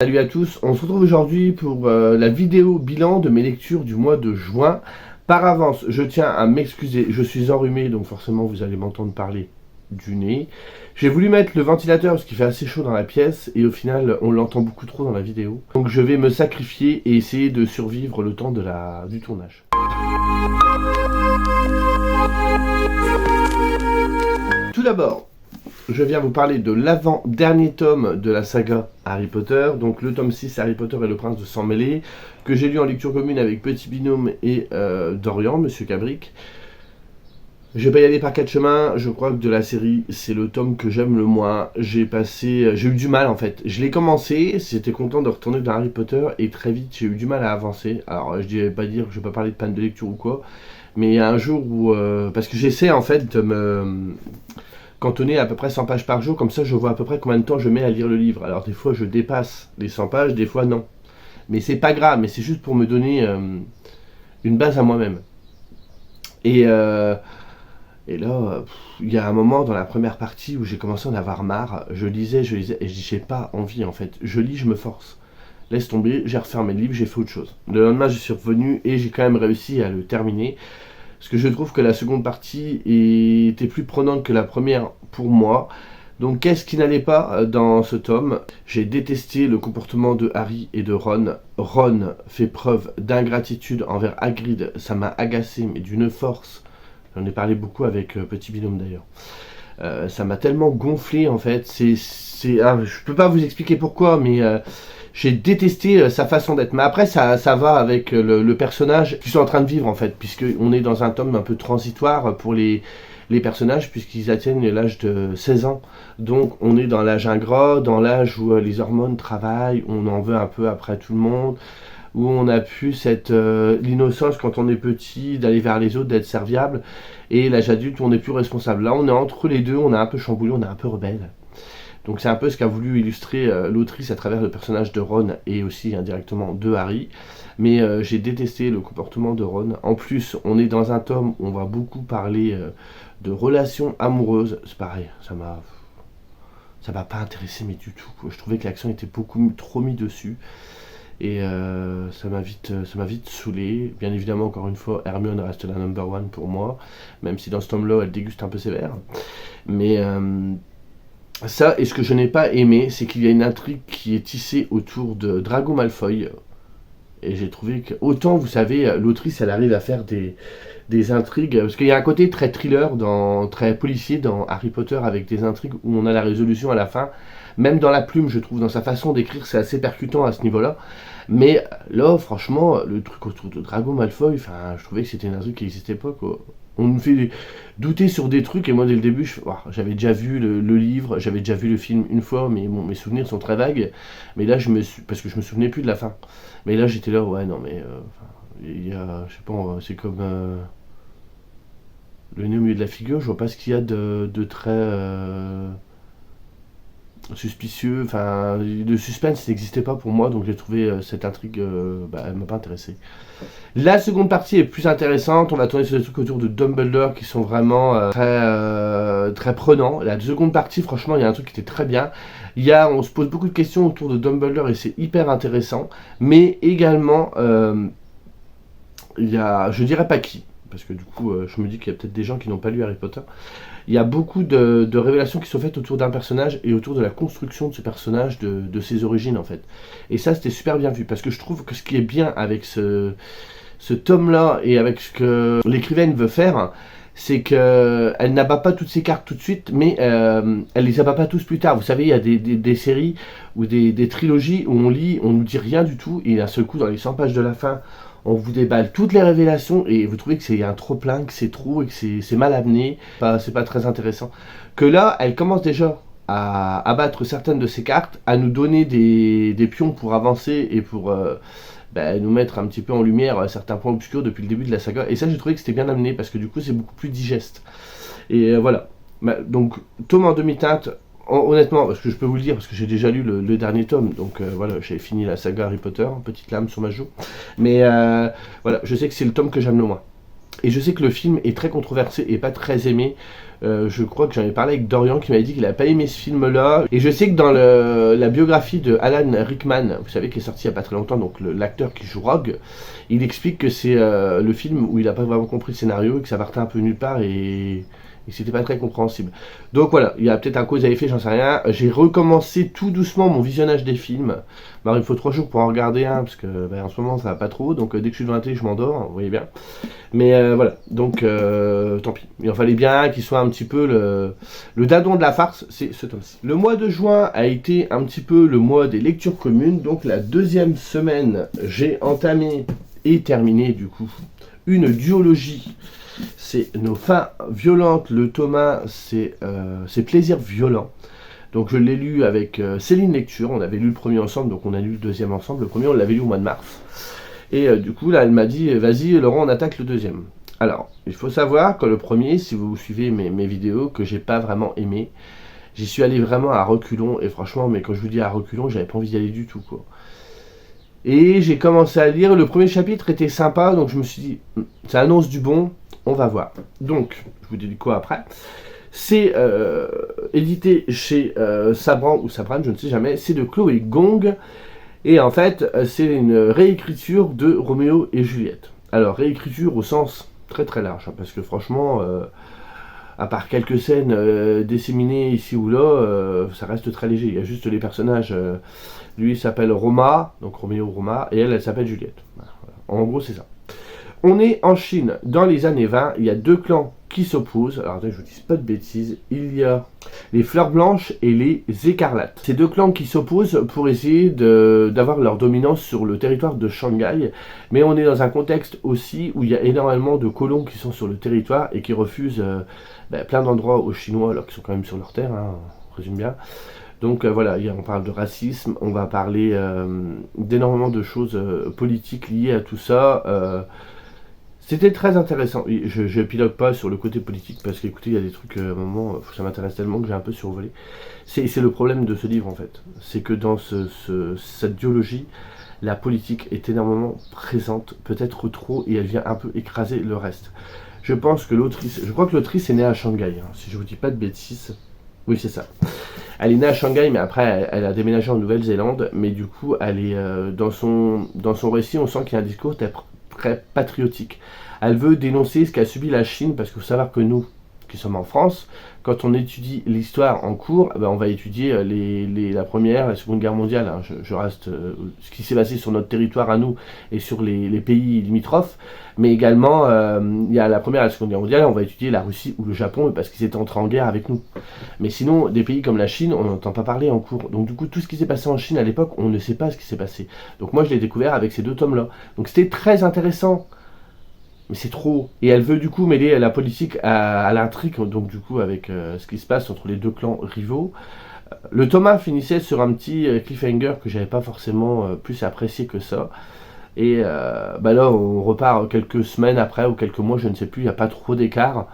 Salut à tous, on se retrouve aujourd'hui pour la vidéo bilan de mes lectures du mois de juin. Par avance, je tiens à m'excuser, je suis enrhumé, donc forcément vous allez m'entendre parler du nez. J'ai voulu mettre le ventilateur parce qu'il fait assez chaud dans la pièce et au final on l'entend beaucoup trop dans la vidéo. Donc je vais me sacrifier et essayer de survivre le temps du tournage. Tout d'abord, je viens vous parler de l'avant-dernier tome de la saga Harry Potter, donc le tome 6, Harry Potter et le prince de sang mêlé, que j'ai lu en lecture commune avec Petit Binôme et Dorian, Monsieur Cabric. Je vais pas y aller par quatre chemins, je crois que de la série, c'est le tome que j'aime le moins. J'ai eu du mal en fait. Je l'ai commencé, j'étais content de retourner dans Harry Potter, et très vite j'ai eu du mal à avancer. Alors je vais pas dire que je vais pas parler de panne de lecture ou quoi, mais il y a un jour où... parce que j'essaie en fait de me... cantonné à peu près 100 pages par jour, comme ça je vois à peu près combien de temps je mets à lire le livre. Alors des fois je dépasse les 100 pages, des fois non. Mais c'est pas grave, mais c'est juste pour me donner une base à moi-même. Et là, il y a un moment dans la première partie où j'ai commencé à en avoir marre, je lisais, et je dis j'ai pas envie en fait. Je lis, je me force. Laisse tomber, j'ai refermé le livre, j'ai fait autre chose. Le lendemain je suis revenu et j'ai quand même réussi à le terminer. Parce que je trouve que la seconde partie était plus prenante que la première pour moi. Donc qu'est-ce qui n'allait pas dans ce tome? J'ai détesté le comportement de Harry et de Ron. Ron fait preuve d'ingratitude envers Hagrid, ça m'a agacé, mais d'une force. J'en ai parlé beaucoup avec Petit Binôme d'ailleurs. Ça m'a tellement gonflé en fait. Je peux pas vous expliquer pourquoi, mais... j'ai détesté sa façon d'être, mais après ça va avec le personnage qu'ils sont en train de vivre en fait, puisqu'on est dans un tome un peu transitoire pour les personnages, puisqu'ils atteignent l'âge de 16 ans. Donc on est dans l'âge ingrat, dans l'âge où les hormones travaillent, on en veut un peu après tout le monde, où on a plus l'innocence quand on est petit, d'aller vers les autres, d'être serviable, et l'âge adulte où on n'est plus responsable. Là on est entre les deux, on est un peu chamboulé, on est un peu rebelle. Donc c'est un peu ce qu'a voulu illustrer l'autrice à travers le personnage de Ron et aussi indirectement de Harry. Mais j'ai détesté le comportement de Ron. En plus, on est dans un tome où on va beaucoup parler de relations amoureuses. C'est pareil, ça m'a pas intéressé mais du tout, quoi. Je trouvais que l'accent était beaucoup trop mis dessus. Et ça m'a vite saoulé. Bien évidemment, encore une fois, Hermione reste la number one pour moi. Même si dans ce tome-là, elle déguste un peu sévère. Mais... ça, et ce que je n'ai pas aimé, c'est qu'il y a une intrigue qui est tissée autour de Drago Malfoy. Et j'ai trouvé que, autant vous savez, l'autrice elle arrive à faire des intrigues, parce qu'il y a un côté très thriller, très policier dans Harry Potter, avec des intrigues où on a la résolution à la fin. Même dans la plume, je trouve, dans sa façon d'écrire, c'est assez percutant à ce niveau-là. Mais là, franchement, le truc autour de Drago Malfoy, je trouvais que c'était une intrigue qui n'existait pas, quoi. On nous fait douter sur des trucs, et moi dès le début, j'avais déjà vu le livre, j'avais déjà vu le film une fois, mais bon, mes souvenirs sont très vagues. Mais là, parce que je me souvenais plus de la fin. Mais là, j'étais là, ouais, non, mais il y a, je sais pas, c'est comme le nez au milieu de la figure. Je vois pas ce qu'il y a de très suspicieux. Le suspense n'existait pas pour moi, donc j'ai trouvé cette intrigue, elle m'a pas intéressé. La seconde partie est plus intéressante, on va tourner sur des trucs autour de Dumbledore qui sont vraiment très prenants. La seconde partie, franchement, il y a un truc qui était très bien. On se pose beaucoup de questions autour de Dumbledore et c'est hyper intéressant. Mais également, je dirais pas qui, parce que du coup, je me dis qu'il y a peut-être des gens qui n'ont pas lu Harry Potter. Il y a beaucoup de révélations qui sont faites autour d'un personnage et autour de la construction de ce personnage, de ses origines en fait. Et ça, c'était super bien vu, parce que je trouve que ce qui est bien avec ce tome-là et avec ce que l'écrivaine veut faire, c'est qu'elle n'abat pas toutes ses cartes tout de suite, mais elle les abat pas tous plus tard. Vous savez, il y a des séries ou des trilogies où on lit, on nous dit rien du tout, et d'un seul coup, dans les 100 pages de la fin, on vous déballe toutes les révélations et vous trouvez que c'est un trop plein, que c'est trop et que c'est mal amené, c'est pas très intéressant. Que là, elle commence déjà à abattre certaines de ses cartes, à nous donner des pions pour avancer et pour nous mettre un petit peu en lumière certains points obscurs depuis le début de la saga. Et ça, j'ai trouvé que c'était bien amené parce que du coup, c'est beaucoup plus digeste. Et voilà. Donc, tome en demi-teinte. Honnêtement, parce que je peux vous le dire, parce que j'ai déjà lu le dernier tome, donc voilà, j'ai fini la saga Harry Potter, petite lame sur ma joue. Mais voilà, je sais que c'est le tome que j'aime le moins. Et je sais que le film est très controversé et pas très aimé. Je crois que j'en ai parlé avec Dorian qui m'avait dit qu'il n'a pas aimé ce film-là. Et je sais que dans la biographie de Alan Rickman, vous savez, qui est sorti il n'y a pas très longtemps, donc l'acteur qui joue Rogue, il explique que c'est le film où il n'a pas vraiment compris le scénario et que ça partait un peu nulle part et c'était pas très compréhensible. Donc voilà, il y a peut-être un cause à effet, j'en sais rien. J'ai recommencé tout doucement mon visionnage des films. Alors il me faut 3 jours pour en regarder un, parce que en ce moment ça va pas trop, donc dès que je suis devant la télé je m'endors, vous voyez bien. Mais voilà, donc tant pis. Il en fallait bien qu'il soit un petit peu le dindon de la farce, c'est ce tome-ci. Le mois de juin a été un petit peu le mois des lectures communes, donc la deuxième semaine, j'ai entamé et terminé du coup une duologie. C'est Nos fins violentes, le Thomas, c'est Plaisirs violents. Donc je l'ai lu avec Céline Lecture, on avait lu le premier ensemble, donc on a lu le deuxième ensemble. Le premier on l'avait lu au mois de mars. Et du coup là elle m'a dit, vas-y Laurent, on attaque le deuxième. Alors, il faut savoir que le premier, si vous suivez mes vidéos, que j'ai pas vraiment aimé, j'y suis allé vraiment à reculons, et franchement, mais quand je vous dis à reculons, j'avais pas envie d'y aller du tout, quoi. Et j'ai commencé à lire, le premier chapitre était sympa, donc je me suis dit, ça annonce du bon, on va voir. Donc, je vous dis quoi après. C'est édité chez Sabran ou Sabran, je ne sais jamais, c'est de Chloé Gong, et en fait, c'est une réécriture de Roméo et Juliette. Alors, réécriture au sens très très large, hein, parce que franchement, à part quelques scènes disséminées ici ou là, ça reste très léger. Il y a juste les personnages. Lui, il s'appelle Roma, donc Roméo Roma, et elle s'appelle Juliette. Voilà. En gros, c'est ça. On est en Chine, dans les années 20, il y a deux clans qui s'opposent. Alors, attendez, je vous dis pas de bêtises. Il y a les fleurs blanches et les écarlates. Ces deux clans qui s'opposent pour essayer d'avoir leur dominance sur le territoire de Shanghai. Mais on est dans un contexte aussi où il y a énormément de colons qui sont sur le territoire et qui refusent plein d'endroits aux Chinois, alors qu'ils sont quand même sur leur terre, hein, on résume bien. Donc voilà, on parle de racisme, on va parler d'énormément de choses politiques liées à tout ça. C'était très intéressant. Je pilote pas sur le côté politique parce qu'écoutez, il y a des trucs, à un moment, ça m'intéresse tellement que j'ai un peu survolé. C'est le problème de ce livre en fait. C'est que dans cette duologie, la politique est énormément présente, peut-être trop, et elle vient un peu écraser le reste. Je crois que l'autrice est née à Shanghai, hein, si je vous dis pas de bêtises. Oui, c'est ça. Elle est née à Shanghai, mais après, elle a déménagé en Nouvelle-Zélande. Mais du coup, elle est dans son récit, on sent qu'il y a un discours très patriotique. Elle veut dénoncer ce qu'a subi la Chine, parce qu'il faut savoir que nous, qui sommes en France, quand on étudie l'histoire en cours, on va étudier la Première, la Seconde Guerre mondiale. Hein. Je reste ce qui s'est passé sur notre territoire à nous et sur les pays limitrophes, mais également il y a la Première et la Seconde Guerre mondiale, on va étudier la Russie ou le Japon parce qu'ils étaient entrés en guerre avec nous. Mais sinon, des pays comme la Chine, on n'entend pas parler en cours. Donc du coup, tout ce qui s'est passé en Chine à l'époque, on ne sait pas ce qui s'est passé. Donc moi, je l'ai découvert avec ces deux tomes-là. Donc c'était très intéressant. Mais c'est trop. Et elle veut du coup mêler la politique à l'intrigue, donc du coup avec ce qui se passe entre les deux clans rivaux. Le Thomas finissait sur un petit cliffhanger que j'avais pas forcément plus apprécié que ça. Et là on repart quelques semaines après ou quelques mois, je ne sais plus, il n'y a pas trop d'écart.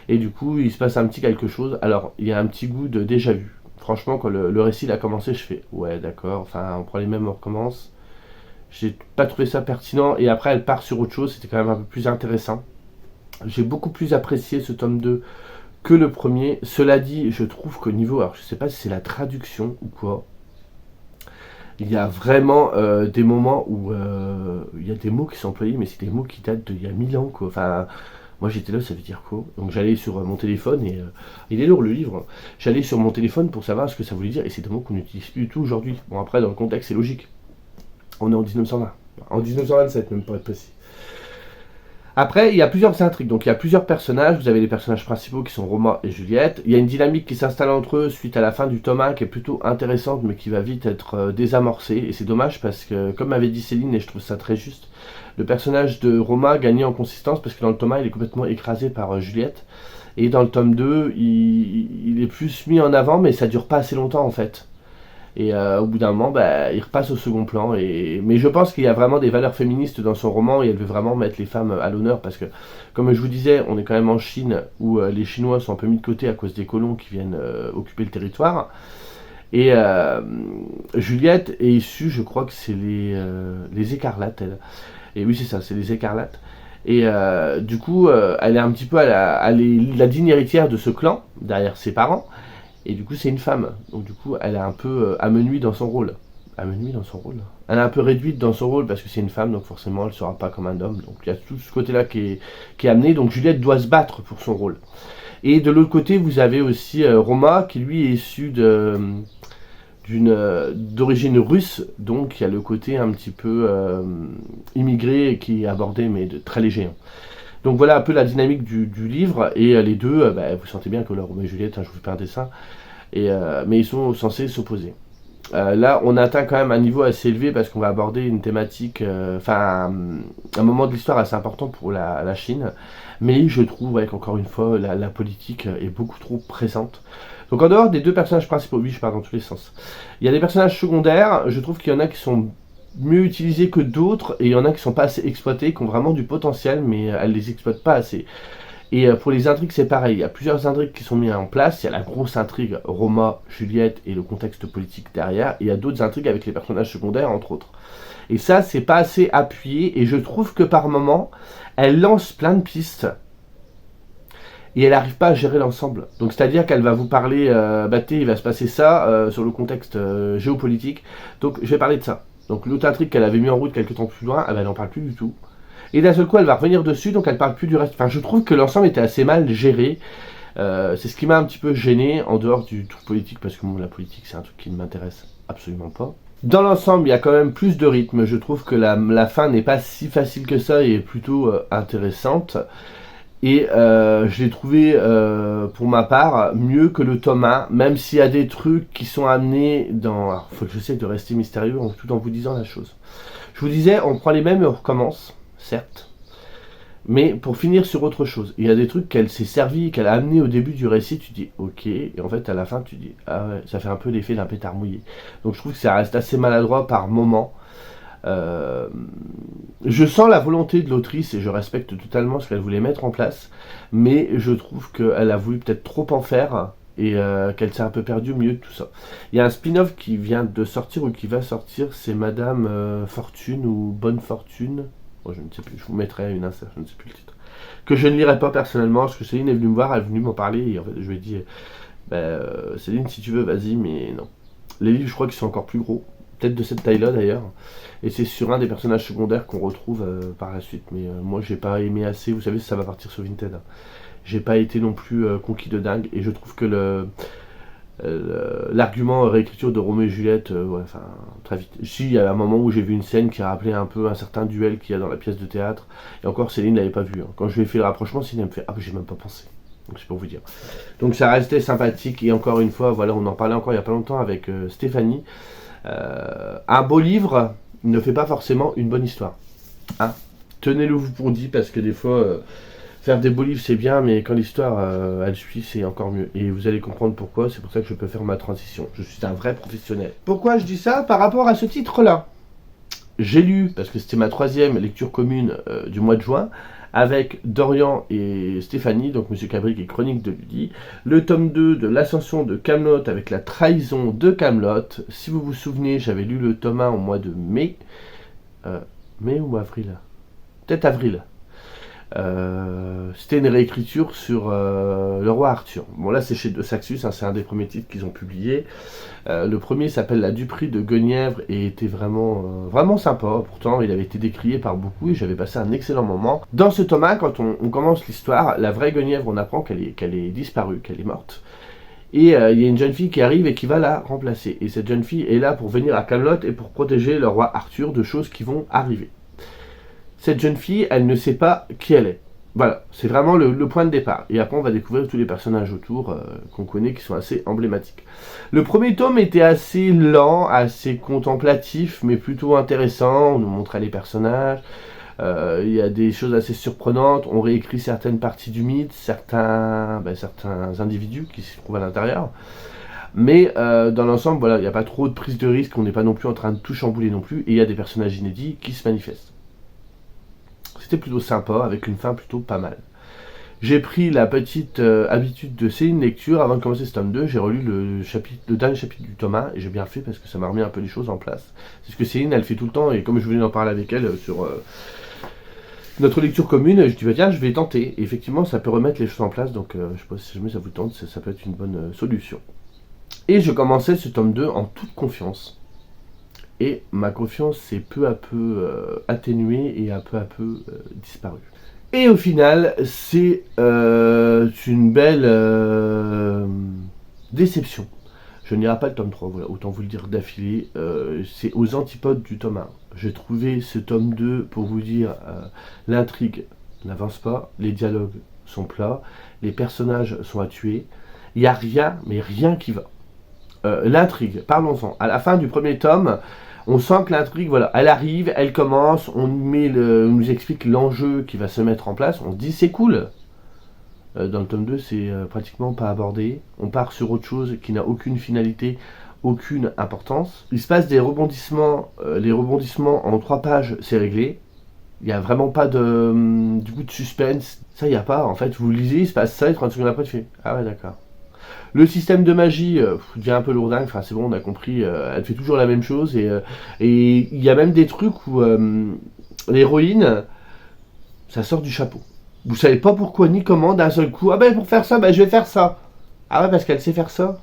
Et du coup il se passe un petit quelque chose. Alors il y a un petit goût de déjà vu. Franchement quand le récit il a commencé, je fais ouais d'accord, enfin on prend les mêmes, on recommence. J'ai pas trouvé ça pertinent et après elle part sur autre chose, c'était quand même un peu plus intéressant. J'ai beaucoup plus apprécié ce tome 2 que le premier. Cela dit, je trouve qu'au niveau, alors je sais pas si c'est la traduction ou quoi, il y a vraiment des moments où il y a des mots qui sont employés, mais c'est des mots qui datent d'il y a 1000 ans quoi. Enfin, moi j'étais là, ça veut dire quoi? Donc j'allais sur mon téléphone et il est lourd le livre. J'allais sur mon téléphone pour savoir ce que ça voulait dire et c'est des mots qu'on n'utilise plus du tout aujourd'hui. Bon après dans le contexte c'est logique. On est en 1920. En 1927, même pour être précis. Après, il y a plusieurs intrigues. Donc, il y a plusieurs personnages. Vous avez les personnages principaux qui sont Roma et Juliette. Il y a une dynamique qui s'installe entre eux suite à la fin du tome 1 qui est plutôt intéressante, mais qui va vite être désamorcée. Et c'est dommage parce que, comme m'avait dit Céline, et je trouve ça très juste, le personnage de Roma gagnait en consistance parce que dans le tome 1, il est complètement écrasé par Juliette. Et dans le tome 2, il est plus mis en avant, mais ça dure pas assez longtemps en fait. Et au bout d'un moment, il repasse au second plan. Mais je pense qu'il y a vraiment des valeurs féministes dans son roman et elle veut vraiment mettre les femmes à l'honneur parce que, comme je vous disais, on est quand même en Chine où les Chinois sont un peu mis de côté à cause des colons qui viennent occuper le territoire. Et Juliette est issue, je crois que c'est les écarlates, elle. Et oui, c'est ça, c'est les écarlates. Et du coup, elle est un petit peu la digne héritière de ce clan, derrière ses parents. Et du coup, c'est une femme. Donc du coup, elle est un peu amenuie dans son rôle. Amenuie dans son rôle. Elle est un peu réduite dans son rôle parce que c'est une femme, donc forcément, elle ne sera pas comme un homme. Donc il y a tout ce côté-là qui est amené. Donc Juliette doit se battre pour son rôle. Et de l'autre côté, vous avez aussi Roma, qui lui est issu d'origine russe, donc il y a le côté un petit peu immigré qui est abordé, mais très léger. Hein. Donc voilà un peu la dynamique du livre, et les deux, vous sentez bien que là, Roméo et Juliette, hein, je vous fais un dessin, mais ils sont censés s'opposer. Là, on atteint quand même un niveau assez élevé parce qu'on va aborder une thématique, un moment de l'histoire assez important pour la Chine, mais je trouve qu'encore une fois, la politique est beaucoup trop présente. Donc en dehors des deux personnages principaux, oui, je pars dans tous les sens. Il y a des personnages secondaires, je trouve qu'il y en a qui sont mieux utilisés que d'autres, et il y en a qui sont pas assez exploités, qui ont vraiment du potentiel, mais elles les exploitent pas assez. Et pour les intrigues, c'est pareil. Il y a plusieurs intrigues qui sont mises en place. Il y a la grosse intrigue Roma, Juliette et le contexte politique derrière. Et il y a d'autres intrigues avec les personnages secondaires, entre autres. Et ça, c'est pas assez appuyé. Et je trouve que par moment, elle lance plein de pistes. Et elle n'arrive pas à gérer l'ensemble. Donc c'est-à-dire qu'elle va vous parler, il va se passer ça sur le contexte géopolitique. Donc je vais parler de ça. Donc l'autre intrigue qu'elle avait mis en route quelques temps plus loin, elle n'en parle plus du tout. Et d'un seul coup, elle va revenir dessus, donc elle parle plus du reste. Enfin, je trouve que l'ensemble était assez mal géré. C'est ce qui m'a un petit peu gêné, en dehors du truc politique, parce que la politique, c'est un truc qui ne m'intéresse absolument pas. Dans l'ensemble, il y a quand même plus de rythme. Je trouve que la fin n'est pas si facile que ça et est plutôt intéressante. Et je l'ai trouvé, pour ma part, mieux que le tome 1, même s'il y a des trucs qui sont amenés dans... Alors, faut que j'essaie de rester mystérieux tout en vous disant la chose. Je vous disais, on prend les mêmes et on recommence. Certes, mais pour finir sur autre chose. Il y a des trucs qu'elle s'est servi, qu'elle a amené au début du récit, tu dis ok, et en fait à la fin tu dis ah ouais, ça fait un peu l'effet d'un pétard mouillé. Donc je trouve que ça reste assez maladroit par moment. Je sens la volonté de l'autrice et je respecte totalement ce qu'elle voulait mettre en place, mais je trouve qu'elle a voulu peut-être trop en faire et qu'elle s'est un peu perdue au milieu de tout ça. Il y a un spin-off qui vient de sortir ou qui va sortir, c'est Madame Fortune ou Bonne Fortune. Bon, je ne sais plus, je vous mettrai une insert, je ne sais plus le titre. Que je ne lirai pas personnellement, parce que Céline est venue me voir, elle est venue m'en parler, et en fait je lui ai dit, Céline, si tu veux, vas-y, mais non. Les livres, je crois qu'ils sont encore plus gros, peut-être de cette taille-là d'ailleurs, et c'est sur un des personnages secondaires qu'on retrouve par la suite, mais moi j'ai pas aimé assez, vous savez, ça va partir sur Vinted. Hein. J'ai pas été non plus conquis de dingue, et je trouve que l'argument réécriture de Roméo et Juliette, très vite. Si, il y a un moment où j'ai vu une scène qui rappelait un peu un certain duel qu'il y a dans la pièce de théâtre, et encore Céline l'avait pas vu. Hein. Quand je lui ai fait le rapprochement, Céline me fait ah, j'ai même pas pensé. Donc c'est pour vous dire. Donc ça restait sympathique, et encore une fois, voilà, on en parlait encore il y a pas longtemps avec Stéphanie. Un beau livre ne fait pas forcément une bonne histoire. Hein, tenez-le vous pour dit, parce que des fois. Faire des beaux livres c'est bien, mais quand l'histoire elle suit, c'est encore mieux. Et vous allez comprendre pourquoi, c'est pour ça que je peux faire ma transition. Je suis un vrai professionnel. Pourquoi je dis ça? Par rapport à ce titre-là. J'ai lu, parce que c'était ma 3e lecture commune du mois de juin, avec Dorian et Stéphanie, donc Monsieur Cabric et Chronique de Lydie, le tome 2 de l'ascension de Kaamelott avec la trahison de Kaamelott. Si vous vous souvenez, j'avais lu le tome 1 au mois de mai. Mai ou avril? Peut-être avril. C'était une réécriture sur le roi Arthur. Bon là c'est chez De Saxus, hein, c'est un des premiers titres qu'ils ont publié. Le premier s'appelle La Duperie de Guenièvre et était vraiment sympa. Pourtant il avait été décrié par beaucoup et j'avais passé un excellent moment. Dans ce tome 1, quand on commence l'histoire, la vraie Guenièvre, on apprend qu'elle est disparue, qu'elle est morte. Et il y a une jeune fille qui arrive et qui va la remplacer. Et cette jeune fille est là pour venir à Kaamelott et pour protéger le roi Arthur de choses qui vont arriver. Cette jeune fille, elle ne sait pas qui elle est. Voilà, c'est vraiment le point de départ. Et après, on va découvrir tous les personnages autour qu'on connaît, qui sont assez emblématiques. Le premier tome était assez lent, assez contemplatif, mais plutôt intéressant. On nous montrait les personnages. Il y a des choses assez surprenantes. On réécrit certaines parties du mythe, certains individus qui se trouvent à l'intérieur. Mais dans l'ensemble, voilà, il n'y a pas trop de prise de risque. On n'est pas non plus en train de tout chambouler non plus. Et il y a des personnages inédits qui se manifestent. C'était plutôt sympa, avec une fin plutôt pas mal. J'ai pris la petite habitude de Céline lecture. Avant de commencer ce tome 2, j'ai relu le dernier chapitre du tome 1, et j'ai bien fait parce que ça m'a remis un peu les choses en place. C'est ce que Céline, elle fait tout le temps, et comme je voulais en parler avec elle notre lecture commune, je dis bah tiens, je vais tenter. Et effectivement, ça peut remettre les choses en place, donc je sais pas si jamais ça vous tente, ça peut être une bonne solution. Et je commençais ce tome 2 en toute confiance. Et ma confiance s'est peu à peu atténuée et a peu à peu disparu. Et au final, c'est une belle déception. Je n'irai pas le tome 3, voilà, autant vous le dire d'affilée. C'est aux antipodes du tome 1. J'ai trouvé ce tome 2, pour vous dire, l'intrigue n'avance pas, les dialogues sont plats, les personnages sont à tuer. Il n'y a rien, mais rien qui va. L'intrigue, parlons-en. À la fin du premier tome, on sent que l'intrigue, voilà, elle arrive, elle commence, on nous explique l'enjeu qui va se mettre en place, on se dit c'est cool. Dans le tome 2, c'est pratiquement pas abordé. On part sur autre chose qui n'a aucune finalité, aucune importance. Il se passe des rebondissements, les rebondissements en 3 pages, c'est réglé. Il n'y a vraiment pas du coup de suspense. Ça, il n'y a pas. En fait, vous lisez, il se passe ça, et 30 secondes après, tu fais ah ouais, d'accord. Le système de magie devient un peu lourdingue, enfin c'est bon, on a compris, elle fait toujours la même chose, et il y a même des trucs où l'héroïne, ça sort du chapeau. Vous savez pas pourquoi ni comment, d'un seul coup, ah ben pour faire ça, ben je vais faire ça. Ah ouais, parce qu'elle sait faire ça.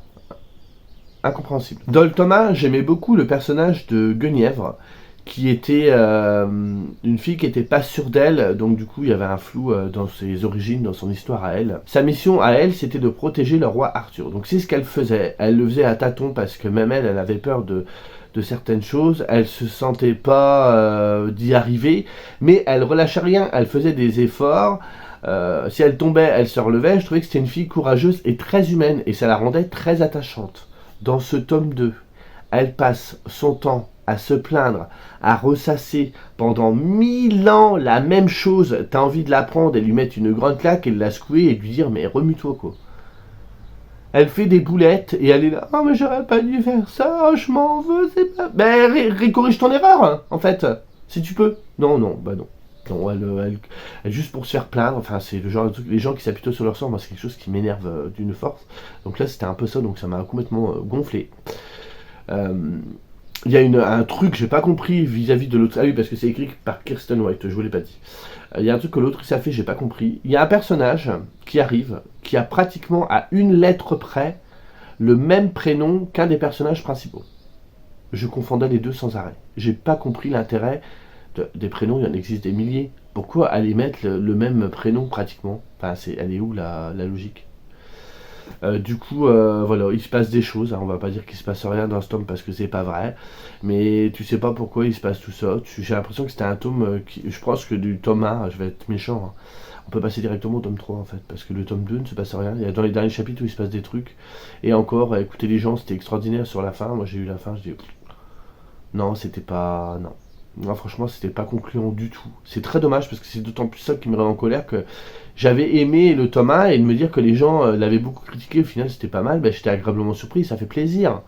Incompréhensible. Dans le tome 1, j'aimais beaucoup le personnage de Guenièvre, qui était une fille qui était pas sûre d'elle, donc du coup il y avait un flou dans ses origines, dans son histoire à elle. Sa mission à elle, c'était de protéger le roi Arthur. Donc c'est ce qu'elle faisait. Elle le faisait à tâtons parce que même elle avait peur de certaines choses. Elle se sentait pas d'y arriver, mais elle relâchait rien. Elle faisait des efforts. Si elle tombait, elle se relevait. Je trouvais que c'était une fille courageuse et très humaine, et ça la rendait très attachante. Dans ce tome 2, elle passe son temps à se plaindre, à ressasser pendant 1000 ans la même chose. T'as envie de la prendre et lui mettre une grande claque et de la secouer et de lui dire mais remue-toi quoi. Elle fait des boulettes et elle est là, oh mais j'aurais pas dû faire ça, je m'en veux, c'est pas... Ben corrige ton erreur hein, en fait, si tu peux. Non, bah non. Non, elle juste pour se faire plaindre, enfin c'est le genre de truc, les gens qui s'appuient plutôt sur leur sort, moi c'est quelque chose qui m'énerve d'une force. Donc là c'était un peu ça, donc ça m'a complètement gonflé. Il y a un truc que j'ai pas compris vis-à-vis de l'autre. Ah oui, parce que c'est écrit par Kirsten White, je vous l'ai pas dit. Il y a un truc que l'autre ça fait, j'ai pas compris. Il y a un personnage qui arrive, qui a pratiquement à une lettre près le même prénom qu'un des personnages principaux. Je confondais les deux sans arrêt. J'ai pas compris l'intérêt des prénoms, il y en existe des milliers. Pourquoi aller mettre le même prénom pratiquement? Enfin, elle est où la logique? Du coup, voilà, il se passe des choses, hein, on va pas dire qu'il se passe rien dans ce tome parce que c'est pas vrai, mais tu sais pas pourquoi il se passe tout ça. J'ai l'impression que c'était un tome je pense que du tome 1, je vais être méchant, hein, on peut passer directement au tome 3 en fait, parce que le tome 2 ne se passe rien. Il y a dans les derniers chapitres où il se passe des trucs, et encore, écoutez les gens, c'était extraordinaire sur la fin. Moi j'ai eu la fin, je dis non, c'était pas. Non. Moi, franchement, c'était pas concluant du tout. C'est très dommage parce que c'est d'autant plus ça qui me rend en colère que j'avais aimé le tome 1 et de me dire que les gens l'avaient beaucoup critiqué. Au final, c'était pas mal. Ben, j'étais agréablement surpris, ça fait plaisir.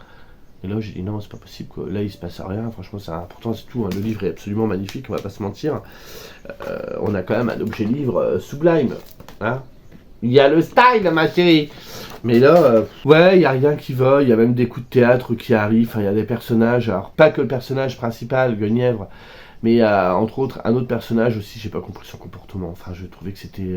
Et là, j'ai dit non, c'est pas possible quoi. Là, il se passe rien. Franchement, c'est important, c'est tout. Hein. Le livre est absolument magnifique, on va pas se mentir. On a quand même un objet livre sublime. Hein, il y a le style, ma chérie. Mais là, ouais, il n'y a rien qui va. Il y a même des coups de théâtre qui arrivent. Enfin, il y a des personnages. Alors, pas que le personnage principal, Guenièvre, mais entre autres, un autre personnage aussi. J'ai pas compris son comportement. Enfin, je trouvais que c'était,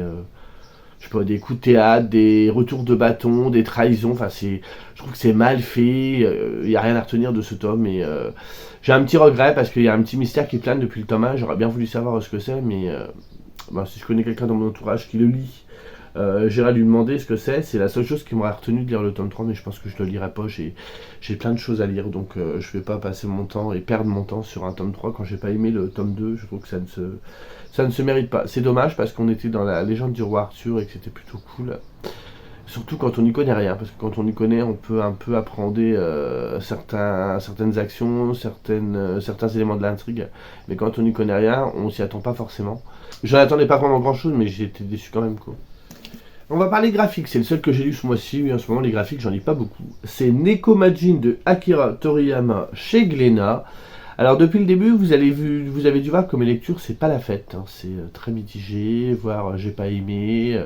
je sais pas, des coups de théâtre, des retours de bâton, des trahisons. Enfin, je trouve que c'est mal fait. Il n'y a rien à retenir de ce tome. Et j'ai un petit regret parce qu'il y a un petit mystère qui plane depuis le tome 1. J'aurais bien voulu savoir ce que c'est, mais si je connais quelqu'un dans mon entourage qui le lit, j'irai lui demander ce que c'est la seule chose qui m'aurait retenu de lire le tome 3, mais je pense que je le lirai pas, j'ai plein de choses à lire, donc je vais pas passer mon temps et perdre mon temps sur un tome 3 quand j'ai pas aimé le tome 2, je trouve que ça ne se mérite pas. C'est dommage parce qu'on était dans la légende du roi Arthur et que c'était plutôt cool, surtout quand on n'y connaît rien, parce que quand on y connaît, on peut un peu appréhender certaines actions, certains éléments de l'intrigue, mais quand on n'y connaît rien, on s'y attend pas forcément. J'en attendais pas vraiment grand chose, mais j'ai été déçu quand même quoi. On va parler graphiques, c'est le seul que j'ai lu ce mois-ci, oui, en ce moment les graphiques j'en lis pas beaucoup. C'est Nekomajin de Akira Toriyama chez Glénat. Alors depuis le début, vous avez dû voir que mes lectures c'est pas la fête, hein. C'est très mitigé, voire j'ai pas aimé.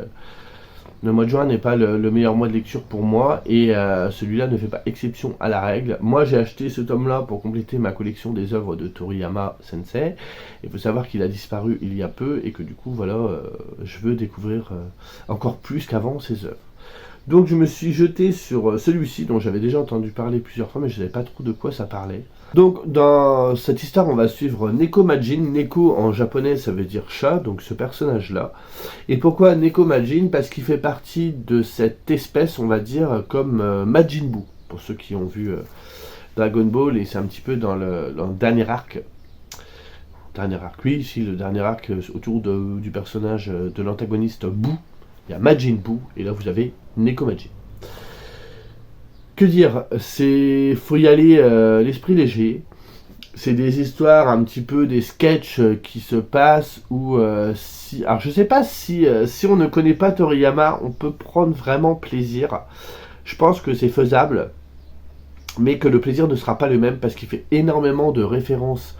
Le mois de juin n'est pas le meilleur mois de lecture pour moi et celui-là ne fait pas exception à la règle. Moi j'ai acheté ce tome-là pour compléter ma collection des œuvres de Toriyama Sensei. Il faut savoir qu'il a disparu il y a peu et que du coup voilà, je veux découvrir encore plus qu'avant ses œuvres. Donc je me suis jeté sur celui-ci dont j'avais déjà entendu parler plusieurs fois mais je ne savais pas trop de quoi ça parlait. Donc dans cette histoire on va suivre Neko Majin. Neko en japonais ça veut dire chat, donc ce personnage là. Et pourquoi Neko Majin? Parce qu'il fait partie de cette espèce on va dire comme Majin Buu. Pour ceux qui ont vu Dragon Ball et c'est un petit peu dans le dernier arc. Oui, si le dernier arc autour du personnage de l'antagoniste Buu. Il y a Majin Buu et là vous avez Neko Majin. Que dire, faut y aller l'esprit léger. C'est des histoires un petit peu des sketchs qui se passent où alors je sais pas si on ne connaît pas Toriyama, on peut prendre vraiment plaisir. Je pense que c'est faisable, mais que le plaisir ne sera pas le même parce qu'il fait énormément de références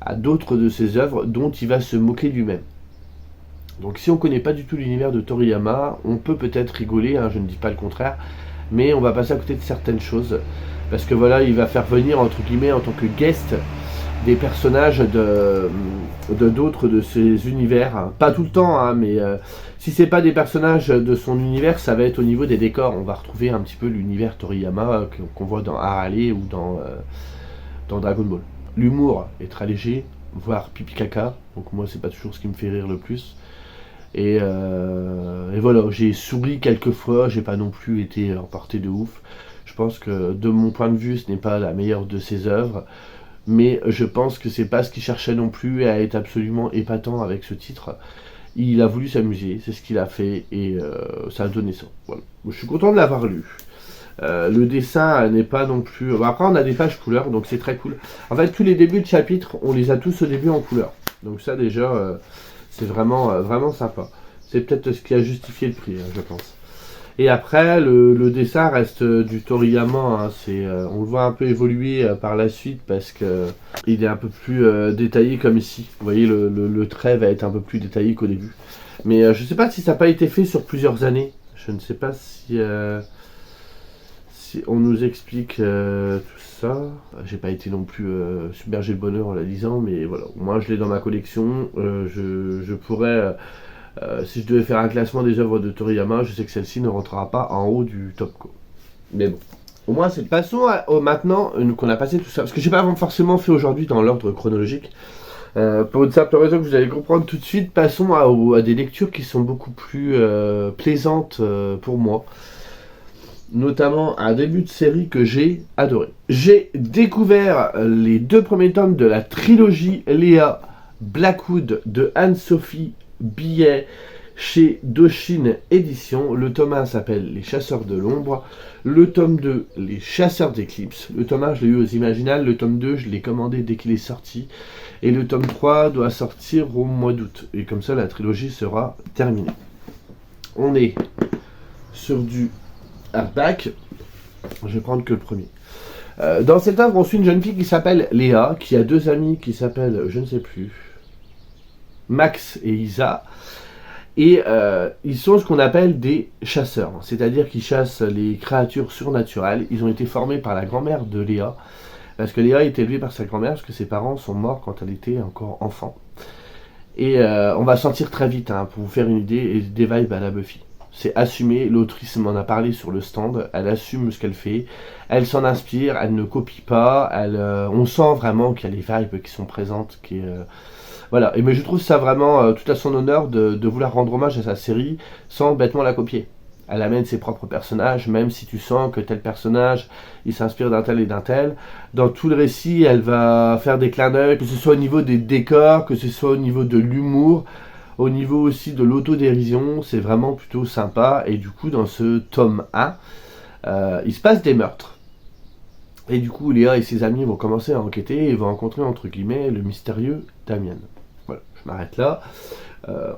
à d'autres de ses œuvres dont il va se moquer lui-même. Donc si on ne connaît pas du tout l'univers de Toriyama, on peut peut-être rigoler, hein, je ne dis pas le contraire, mais on va passer à côté de certaines choses, parce que voilà, il va faire venir, entre guillemets, en tant que guest, des personnages de d'autres de ses univers, pas tout le temps, hein, mais si c'est pas des personnages de son univers, ça va être au niveau des décors, on va retrouver un petit peu l'univers Toriyama qu'on voit dans Harale ou dans Dragon Ball. L'humour est très léger, voire pipi caca, donc moi c'est pas toujours ce qui me fait rire le plus. Et voilà, j'ai souri quelques fois, j'ai pas non plus été emporté de ouf. Je pense que de mon point de vue, ce n'est pas la meilleure de ses œuvres, mais je pense que c'est pas ce qu'il cherchait non plus à être absolument épatant avec ce titre. Il a voulu s'amuser, c'est ce qu'il a fait et ça a donné ça. Voilà. Je suis content de l'avoir lu. Le dessin n'est pas non plus. Bon, après, on a des pages couleurs, donc c'est très cool. En fait, tous les débuts de chapitres, on les a tous au début en couleur. Donc ça déjà. C'est vraiment, vraiment sympa. C'est peut-être ce qui a justifié le prix, hein, je pense. Et après, le dessin reste du Toriyama. Hein, on le voit un peu évoluer par la suite parce que il est un peu plus détaillé comme ici. Vous voyez, le trait va être un peu plus détaillé qu'au début. Mais je ne sais pas si ça n'a pas été fait sur plusieurs années. Je ne sais pas si on nous explique tout ça. J'ai pas été non plus submergé de bonheur en la lisant, mais voilà. Moi, je l'ai dans ma collection. Je pourrais, si je devais faire un classement des œuvres de Toriyama, je sais que celle-ci ne rentrera pas en haut du top. Quoi. Mais bon. Au moins, c'est passons maintenant qu'on a passé tout ça. Parce que j'ai pas forcément fait aujourd'hui dans l'ordre chronologique. Pour une simple raison que vous allez comprendre tout de suite, passons à des lectures qui sont beaucoup plus plaisantes pour moi. Notamment un début de série que j'ai adoré. J'ai découvert les 2 premiers tomes de la trilogie Léa Blackwood de Anne-Sophie Billet chez Doshin Éditions. Le tome 1 s'appelle Les Chasseurs de l'Ombre, le tome 2 Les Chasseurs d'Éclipse. Le tome 1 je l'ai eu aux Imaginales, le tome 2 je l'ai commandé dès qu'il est sorti et le tome 3 doit sortir au mois d'août et comme ça la trilogie sera terminée. On est sur du hardback, je vais prendre que le premier. Dans cette œuvre, on suit une jeune fille qui s'appelle Léa, qui a 2 amis qui s'appellent, je ne sais plus, Max et Isa. Et ils sont ce qu'on appelle des chasseurs, c'est-à-dire qu'ils chassent les créatures surnaturelles. Ils ont été formés par la grand-mère de Léa, parce que Léa est élevée par sa grand-mère, parce que ses parents sont morts quand elle était encore enfant. Et on va sentir très vite, hein, pour vous faire une idée, des vibes à la Buffy. C'est assumé, l'autrice m'en a parlé sur le stand, elle assume ce qu'elle fait, elle s'en inspire, elle ne copie pas, on sent vraiment qu'il y a les vibes qui sont présentes, voilà. Mais je trouve ça vraiment tout à son honneur de vouloir rendre hommage à sa série sans bêtement la copier. Elle amène ses propres personnages, même si tu sens que tel personnage, il s'inspire d'un tel et d'un tel. Dans tout le récit, elle va faire des clins d'œil, que ce soit au niveau des décors, que ce soit au niveau de l'humour, au niveau aussi de l'autodérision, c'est vraiment plutôt sympa. Et du coup, dans ce tome 1, il se passe des meurtres. Et du coup, Léa et ses amis vont commencer à enquêter et vont rencontrer, entre guillemets, le mystérieux Damien. Voilà, je m'arrête là.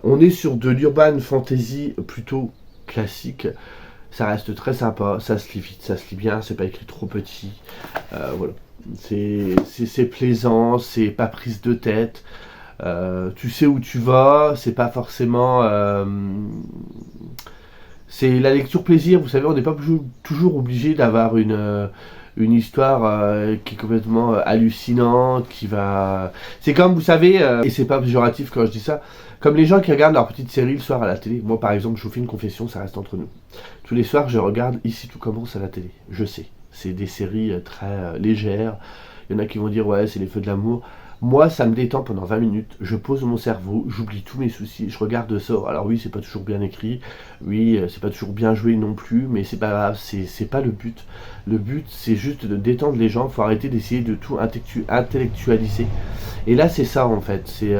On est sur de l'urban fantasy plutôt classique. Ça reste très sympa, ça se lit vite, ça se lit bien, c'est pas écrit trop petit. Voilà. C'est plaisant, c'est pas prise de tête. Tu sais où tu vas, c'est pas forcément C'est la lecture plaisir, vous savez, on n'est pas toujours obligé d'avoir une histoire qui est complètement hallucinante, qui va... C'est comme, vous savez, et c'est pas péjoratif quand je dis ça, comme les gens qui regardent leur petite série le soir à la télé. Moi, par exemple, je vous fais une confession, ça reste entre nous. Tous les soirs, je regarde Ici tout commence à la télé. Je sais, c'est des séries très légères. Il y en a qui vont dire, ouais, c'est les feux de l'amour. Moi, ça me détend pendant 20 minutes, je pose mon cerveau, j'oublie tous mes soucis, je regarde ça. Alors oui, c'est pas toujours bien écrit, oui, c'est pas toujours bien joué non plus, mais c'est pas grave, c'est pas le but. Le but, c'est juste de détendre les gens, faut arrêter d'essayer de tout intellectualiser. Et là, c'est ça en fait, c'est...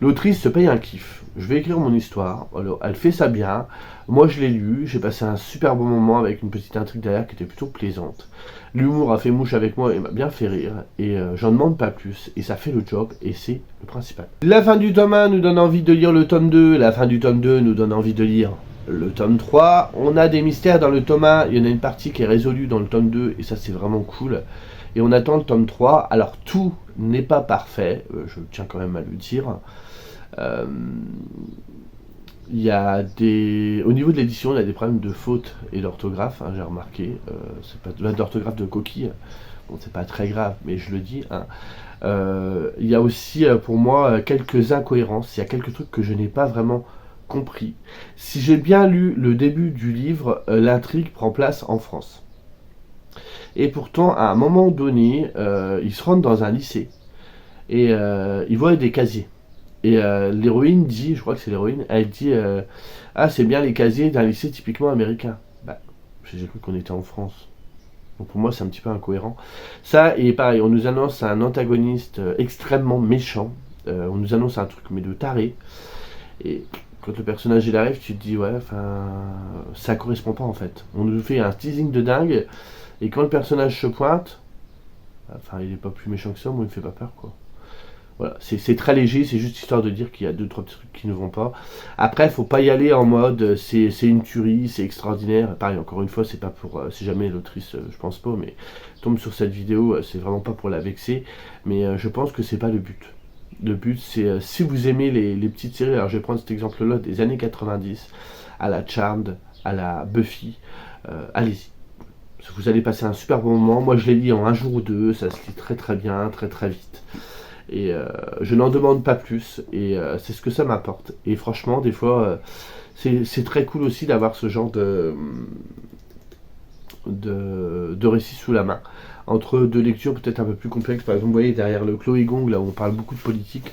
l'autrice se paye un kiff. Je vais écrire mon histoire, alors elle fait ça bien, moi je l'ai lu, j'ai passé un super bon moment avec une petite intrigue derrière qui était plutôt plaisante. L'humour a fait mouche avec moi et m'a bien fait rire, et j'en demande pas plus, et ça fait le job, et c'est le principal. La fin du tome 1 nous donne envie de lire le tome 2, la fin du tome 2 nous donne envie de lire le tome 3, on a des mystères dans le tome 1, il y en a une partie qui est résolue dans le tome 2, et ça c'est vraiment cool, et on attend le tome 3, alors tout n'est pas parfait, je tiens quand même à le dire. Il y a des... Au niveau de l'édition, il y a des problèmes de faute et d'orthographe, hein, j'ai remarqué. C'est pas d'orthographe de coquille, bon, c'est pas très grave, mais je le dis. Hein. Il y a aussi, pour moi, quelques incohérences. Il y a quelques trucs que je n'ai pas vraiment compris. Si j'ai bien lu le début du livre, l'intrigue prend place en France. Et pourtant, à un moment donné, ils se rendent dans un lycée. Et ils voient des casiers. Et l'héroïne dit, je crois que c'est l'héroïne, elle dit ah, c'est bien les casiers d'un lycée typiquement américain. Bah, j'ai cru qu'on était en France. Donc pour moi, c'est un petit peu incohérent. Ça, et pareil, on nous annonce un antagoniste extrêmement méchant. On nous annonce un truc, mais de taré. Et quand le personnage il arrive, tu te dis, ouais, enfin, ça correspond pas en fait. On nous fait un teasing de dingue. Et quand le personnage se pointe, enfin, il est pas plus méchant que ça, moi, il me fait pas peur, quoi. Voilà, c'est très léger, c'est juste histoire de dire qu'il y a 2-3 trucs qui ne vont pas. Après, faut pas y aller en mode c'est une tuerie, c'est extraordinaire. Pareil, encore une fois, c'est pas pour si jamais l'autrice, je pense pas, mais tombe sur cette vidéo, c'est vraiment pas pour la vexer. Mais je pense que c'est pas le but. Le but, c'est si vous aimez les petites séries, alors je vais prendre cet exemple-là des années 90, à la Charmed, à la Buffy, allez-y. Vous allez passer un super bon moment. Moi, je l'ai lu en un jour ou deux, ça se lit très très bien, très très vite. Et je n'en demande pas plus, et c'est ce que ça m'apporte. Et franchement, des fois, c'est très cool aussi d'avoir ce genre de récit sous la main. Entre deux lectures peut-être un peu plus complexes, par exemple, vous voyez derrière le Chloé Gong, là où on parle beaucoup de politique,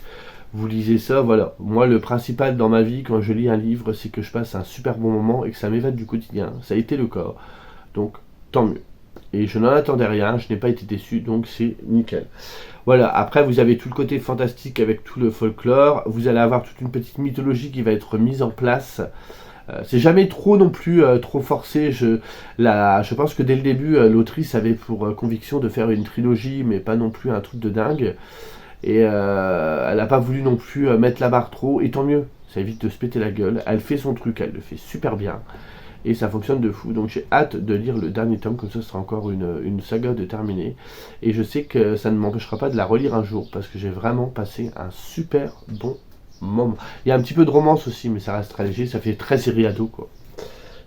vous lisez ça, voilà. Moi, le principal dans ma vie, quand je lis un livre, c'est que je passe un super bon moment et que ça m'évade du quotidien. Ça a été le cas, donc tant mieux. Et je n'en attendais rien, je n'ai pas été déçu, donc c'est nickel. Voilà, après vous avez tout le côté fantastique avec tout le folklore, vous allez avoir toute une petite mythologie qui va être mise en place. C'est jamais trop non plus trop forcé, je pense que dès le début, l'autrice avait pour conviction de faire une trilogie, mais pas non plus un truc de dingue. Et elle n'a pas voulu non plus mettre la barre trop, et tant mieux, ça évite de se péter la gueule. Elle fait son truc, elle le fait super bien. Et ça fonctionne de fou, donc j'ai hâte de lire le dernier tome, comme ça ce sera encore une saga de terminer. Et je sais que ça ne m'empêchera pas de la relire un jour, parce que j'ai vraiment passé un super bon moment. Il y a un petit peu de romance aussi, mais ça reste très léger, ça fait très série ado, quoi.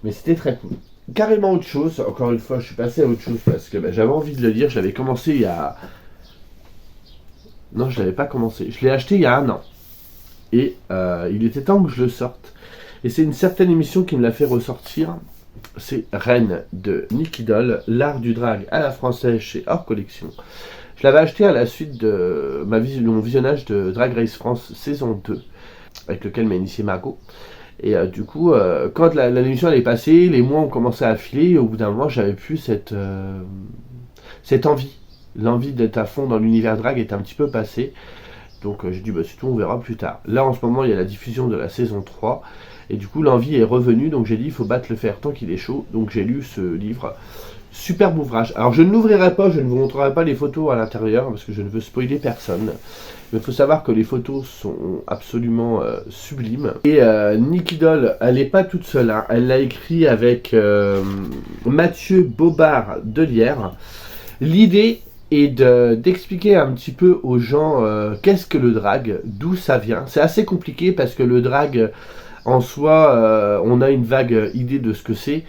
Mais c'était très cool. Carrément autre chose, encore une fois je suis passé à autre chose, parce que j'avais envie de le lire, je l'avais commencé il y a... Non, je l'avais pas commencé, je l'ai acheté il y a 1 an. Et il était temps que je le sorte. Et c'est une certaine émission qui me l'a fait ressortir. C'est Reine de Nicky Doll, l'art du drag à la française chez Hors Collection. Je l'avais acheté à la suite de mon visionnage de Drag Race France saison 2, avec lequel m'a initié Margot. Et du coup, quand l'émission elle est passée, les mois ont commencé à filer, et au bout d'un moment, j'avais plus cette envie. L'envie d'être à fond dans l'univers drag est un petit peu passée. Donc j'ai dit, c'est tout, on verra plus tard. Là, en ce moment, il y a la diffusion de la saison 3. Et du coup, l'envie est revenue, donc j'ai dit, il faut battre le fer tant qu'il est chaud. Donc j'ai lu ce livre. Superbe ouvrage. Alors je ne l'ouvrirai pas, je ne vous montrerai pas les photos à l'intérieur, parce que je ne veux spoiler personne. Mais il faut savoir que les photos sont absolument sublimes. Et Nicky Doll, elle n'est pas toute seule. Hein. Elle l'a écrit avec Mathieu Bobard de Lierre. L'idée est d'expliquer un petit peu aux gens qu'est-ce que le drag, d'où ça vient. C'est assez compliqué parce que le drag En soi, on a une vague idée de ce que c'est,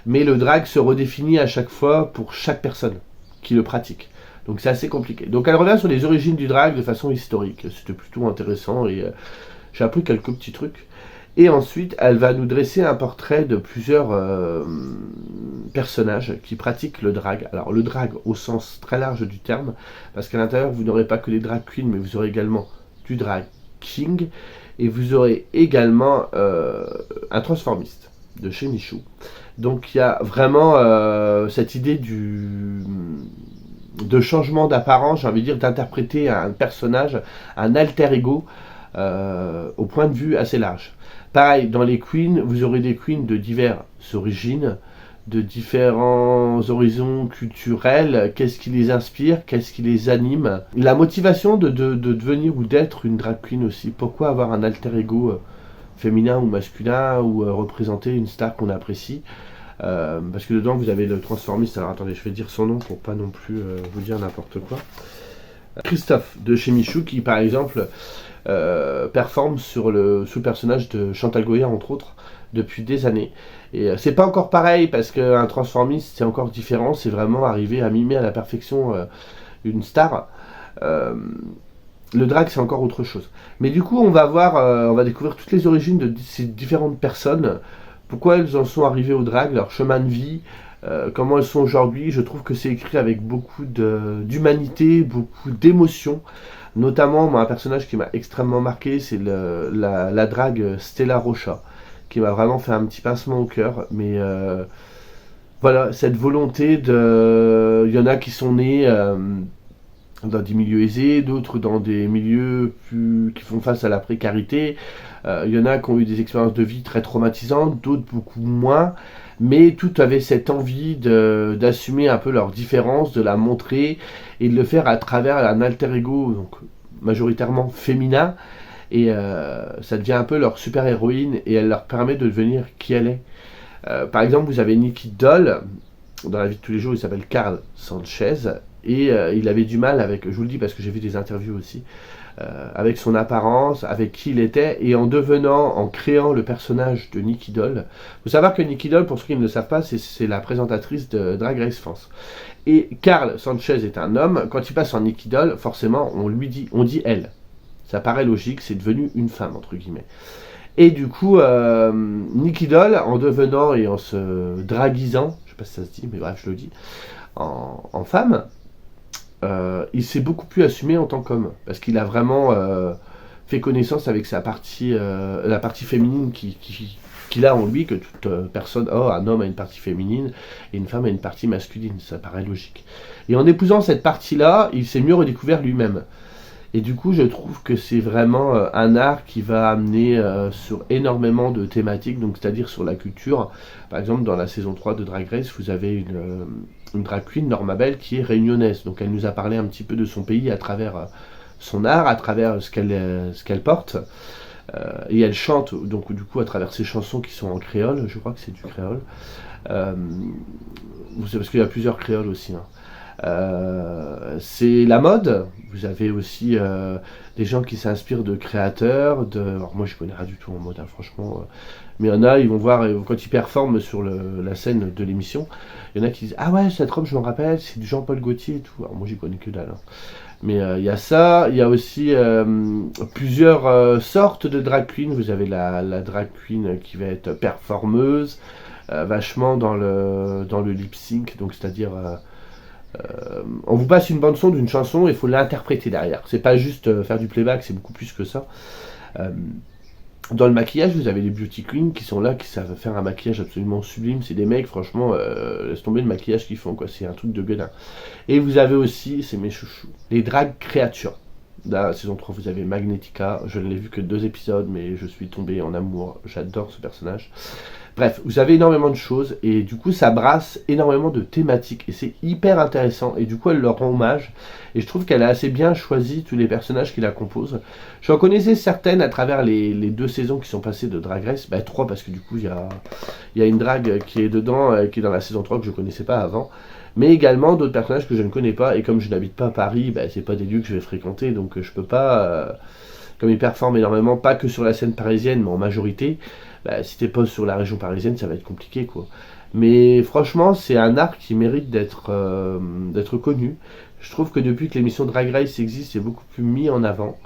mais le drag se redéfinit à chaque fois pour chaque personne qui le pratique. Donc c'est assez compliqué. Donc elle revient sur les origines du drag de façon historique. C'était plutôt intéressant et j'ai appris quelques petits trucs. Et ensuite, elle va nous dresser un portrait de plusieurs personnages qui pratiquent le drag. Alors le drag au sens très large du terme, parce qu'à l'intérieur, vous n'aurez pas que les drag queens, mais vous aurez également du drag king, et vous aurez également un transformiste de chez Michou. Donc il y a vraiment cette idée de changement d'apparence, j'ai envie de dire, d'interpréter un personnage, un alter ego, au point de vue assez large. Pareil, dans les queens, vous aurez des queens de diverses origines, de différents horizons culturels. Qu'est-ce qui les inspire? Qu'est-ce qui les anime? La motivation de devenir ou d'être une drag queen aussi. Pourquoi avoir un alter ego féminin ou masculin ou représenter une star qu'on apprécie? Parce que dedans, vous avez le transformiste. Alors attendez, je vais dire son nom pour pas non plus vous dire n'importe quoi. Christophe de chez Michou qui, par exemple, performe sous le personnage de Chantal Goya, entre autres, depuis des années. Et c'est pas encore pareil parce qu'un transformiste c'est encore différent, c'est vraiment arriver à mimer à la perfection une star. Le drag c'est encore autre chose. Mais du coup on va voir, on va découvrir toutes les origines de ces différentes personnes, pourquoi elles en sont arrivées au drag, leur chemin de vie, comment elles sont aujourd'hui. Je trouve que c'est écrit avec beaucoup d'humanité, beaucoup d'émotion. Notamment, moi, un personnage qui m'a extrêmement marqué, c'est la drague Stella Rocha, qui m'a vraiment fait un petit pincement au cœur. Mais voilà, cette volonté de... Il y en a qui sont nés dans des milieux aisés, d'autres dans des milieux qui font face à la précarité. Il y en a qui ont eu des expériences de vie très traumatisantes, d'autres beaucoup moins. Mais toutes avaient cette envie d'assumer un peu leur différence, de la montrer et de le faire à travers un alter ego, donc majoritairement féminin. Et ça devient un peu leur super héroïne et elle leur permet de devenir qui elle est. Par exemple, vous avez Nicky Doll, dans la vie de tous les jours, il s'appelle Carl Sanchez et il avait du mal avec, je vous le dis parce que j'ai vu des interviews aussi, avec son apparence, avec qui il était, et en créant le personnage de Nicky Doll. Il faut savoir que Nicky Doll, pour ceux qui ne le savent pas, c'est la présentatrice de Drag Race France. Et Carl Sanchez est un homme, quand il passe en Nicky Doll, forcément, on dit elle. Ça paraît logique, c'est devenu une femme, entre guillemets. Et du coup, Nicky Doll, en devenant et en se draguisant, je sais pas si ça se dit, mais bref, je le dis, en femme, il s'est beaucoup plus assumé en tant qu'homme, parce qu'il a vraiment fait connaissance avec la partie féminine qu'il a en lui, que toute personne, un homme a une partie féminine et une femme a une partie masculine, ça paraît logique. Et en épousant cette partie-là, il s'est mieux redécouvert lui-même. Et du coup, je trouve que c'est vraiment un art qui va amener sur énormément de thématiques, donc c'est-à-dire sur la culture. Par exemple, dans la saison 3 de Drag Race, vous avez une drag queen, Norma Bell, qui est réunionnaise. Donc elle nous a parlé un petit peu de son pays à travers son art, à travers ce qu'elle porte. Et elle chante, donc du coup, à travers ses chansons qui sont en créole, je crois que c'est du créole. Parce qu'il y a plusieurs créoles aussi, hein. C'est la mode. Vous avez aussi des gens qui s'inspirent de créateurs. Alors moi je connais rien du tout en mode, hein, franchement. Mais il y en a, ils vont voir quand ils performent sur la scène de l'émission. Il y en a qui disent ah ouais cette robe je m'en rappelle, c'est du Jean-Paul Gaultier et tout. Alors moi j'y connais que dalle. Hein. Mais il y a ça. Il y a aussi plusieurs sortes de drag queen. Vous avez la drag queen qui va être performeuse, vachement dans le lip sync, donc c'est-à-dire on vous passe une bande son d'une chanson et il faut l'interpréter derrière. C'est pas juste faire du playback, c'est beaucoup plus que ça. Dans le maquillage, vous avez les beauty queens qui sont là, qui savent faire un maquillage absolument sublime. C'est des mecs, franchement, laisse tomber le maquillage qu'ils font, quoi. C'est un truc de gueudin. Et vous avez aussi, c'est mes chouchous, les drag créatures. Dans la saison 3, vous avez Magnetica. Je ne l'ai vu que 2 épisodes, mais je suis tombé en amour. J'adore ce personnage. Bref, vous avez énormément de choses et du coup ça brasse énormément de thématiques et c'est hyper intéressant et du coup elle leur rend hommage et je trouve qu'elle a assez bien choisi tous les personnages qui la composent. J'en connaissais certaines à travers les 2 saisons qui sont passées de Drag Race, 3 parce que du coup il y a une drague qui est dedans, qui est dans la saison 3 que je ne connaissais pas avant, mais également d'autres personnages que je ne connais pas et comme je n'habite pas à Paris, c'est pas des lieux que je vais fréquenter donc je peux pas comme il performe énormément, pas que sur la scène parisienne, mais en majorité, bah, si t'es pas sur la région parisienne, ça va être compliqué, quoi. Mais franchement, c'est un art qui mérite d'être connu. Je trouve que depuis que l'émission Drag Race existe, c'est beaucoup plus mis en avant.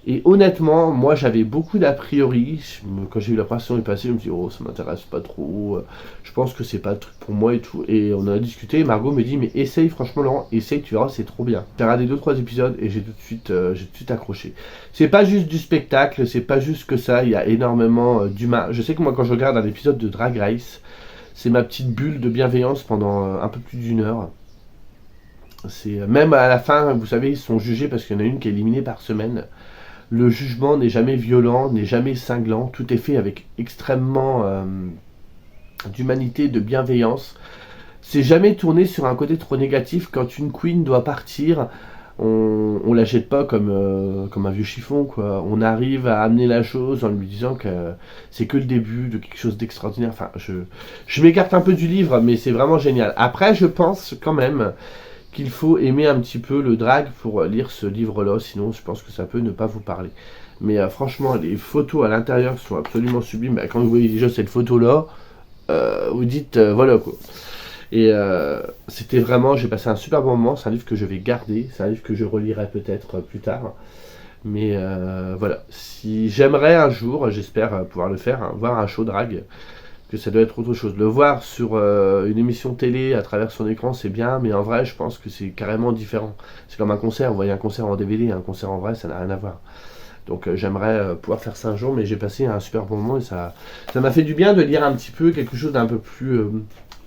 Et honnêtement, moi j'avais beaucoup d'a priori. Quand j'ai eu la pression est passée, je me suis dit, oh, ça m'intéresse pas trop. Je pense que c'est pas le truc pour moi et tout. Et on en a discuté. Et Margot me dit, mais essaye, franchement, Laurent, essaye, tu verras, c'est trop bien. J'ai regardé 2-3 épisodes et j'ai tout de suite accroché. C'est pas juste du spectacle, c'est pas juste que ça. Il y a énormément d'humains. Je sais que moi, quand je regarde un épisode de Drag Race, c'est ma petite bulle de bienveillance pendant un peu plus d'une heure. C'est même à la fin, vous savez, ils sont jugés parce qu'il y en a une qui est éliminée par semaine. Le jugement n'est jamais violent, n'est jamais cinglant. Tout est fait avec extrêmement d'humanité, de bienveillance. C'est jamais tourné sur un côté trop négatif. Quand une queen doit partir, on la jette pas comme un vieux chiffon, quoi. On arrive à amener la chose en lui disant que c'est que le début de quelque chose d'extraordinaire. Enfin, je m'écarte un peu du livre, mais c'est vraiment génial. Après, je pense quand même qu'il faut aimer un petit peu le drag pour lire ce livre-là, sinon je pense que ça peut ne pas vous parler. Mais franchement, les photos à l'intérieur sont absolument sublimes. Bah, quand vous voyez déjà cette photo-là, vous dites, voilà quoi. Et c'était vraiment, j'ai passé un super bon moment, c'est un livre que je vais garder, c'est un livre que je relirai peut-être plus tard. Mais voilà, si j'aimerais un jour, j'espère pouvoir le faire, hein, voir un show drag, que ça doit être autre chose. Le voir sur une émission télé à travers son écran, c'est bien, mais en vrai, je pense que c'est carrément différent. C'est comme un concert, vous voyez un concert en DVD, un concert en vrai, ça n'a rien à voir. Donc j'aimerais pouvoir faire ça un jour, mais j'ai passé un super bon moment et ça m'a fait du bien de lire un petit peu quelque chose d'un peu plus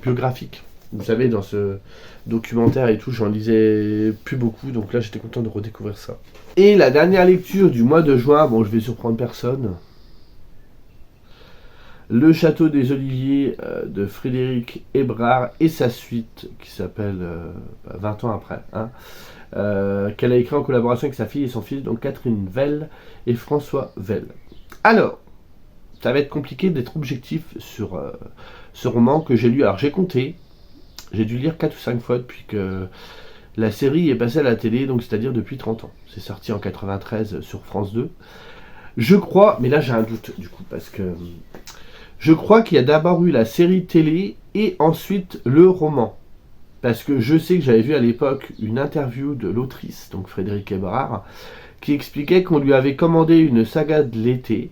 biographique. Vous savez, dans ce documentaire et tout, j'en lisais plus beaucoup, donc là j'étais content de redécouvrir ça. Et la dernière lecture du mois de juin, bon je vais surprendre personne, Le Château des Oliviers de Frédéric Hébrard et sa suite qui s'appelle 20 ans après, hein, qu'elle a écrit en collaboration avec sa fille et son fils, donc Catherine Vell et François Vell. Alors, ça va être compliqué d'être objectif sur ce roman que j'ai lu. Alors j'ai compté, j'ai dû lire 4 ou 5 fois depuis que la série est passée à la télé, donc c'est-à-dire depuis 30 ans. C'est sorti en 93 sur France 2. Je crois, mais là j'ai un doute du coup, parce que je crois qu'il y a d'abord eu la série télé et ensuite le roman. Parce que je sais que j'avais vu à l'époque une interview de l'autrice, donc Frédéric Hébrard, qui expliquait qu'on lui avait commandé une saga de l'été,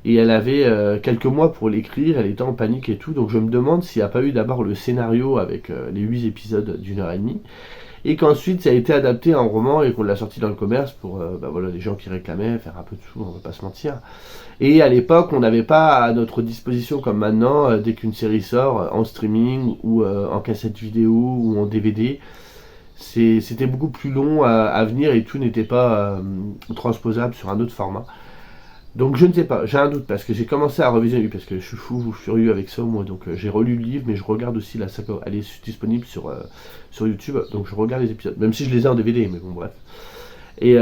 et elle avait quelques mois pour l'écrire, elle était en panique et tout, donc je me demande s'il n'y a pas eu d'abord le scénario avec les 8 épisodes d'1 h 30, et qu'ensuite ça a été adapté en roman et qu'on l'a sorti dans le commerce pour voilà, les gens qui réclamaient, faire un peu de sous, on va pas se mentir. Et à l'époque, on n'avait pas à notre disposition comme maintenant, dès qu'une série sort, en streaming ou en cassette vidéo ou en DVD, c'était beaucoup plus long à venir et tout n'était pas transposable sur un autre format. Donc je ne sais pas, j'ai un doute parce que j'ai commencé à revisionner, parce que je suis fou, furieux avec ça moi, donc j'ai relu le livre, mais je regarde aussi la saga, elle est disponible sur YouTube, donc je regarde les épisodes, même si je les ai en DVD, mais bon bref. Et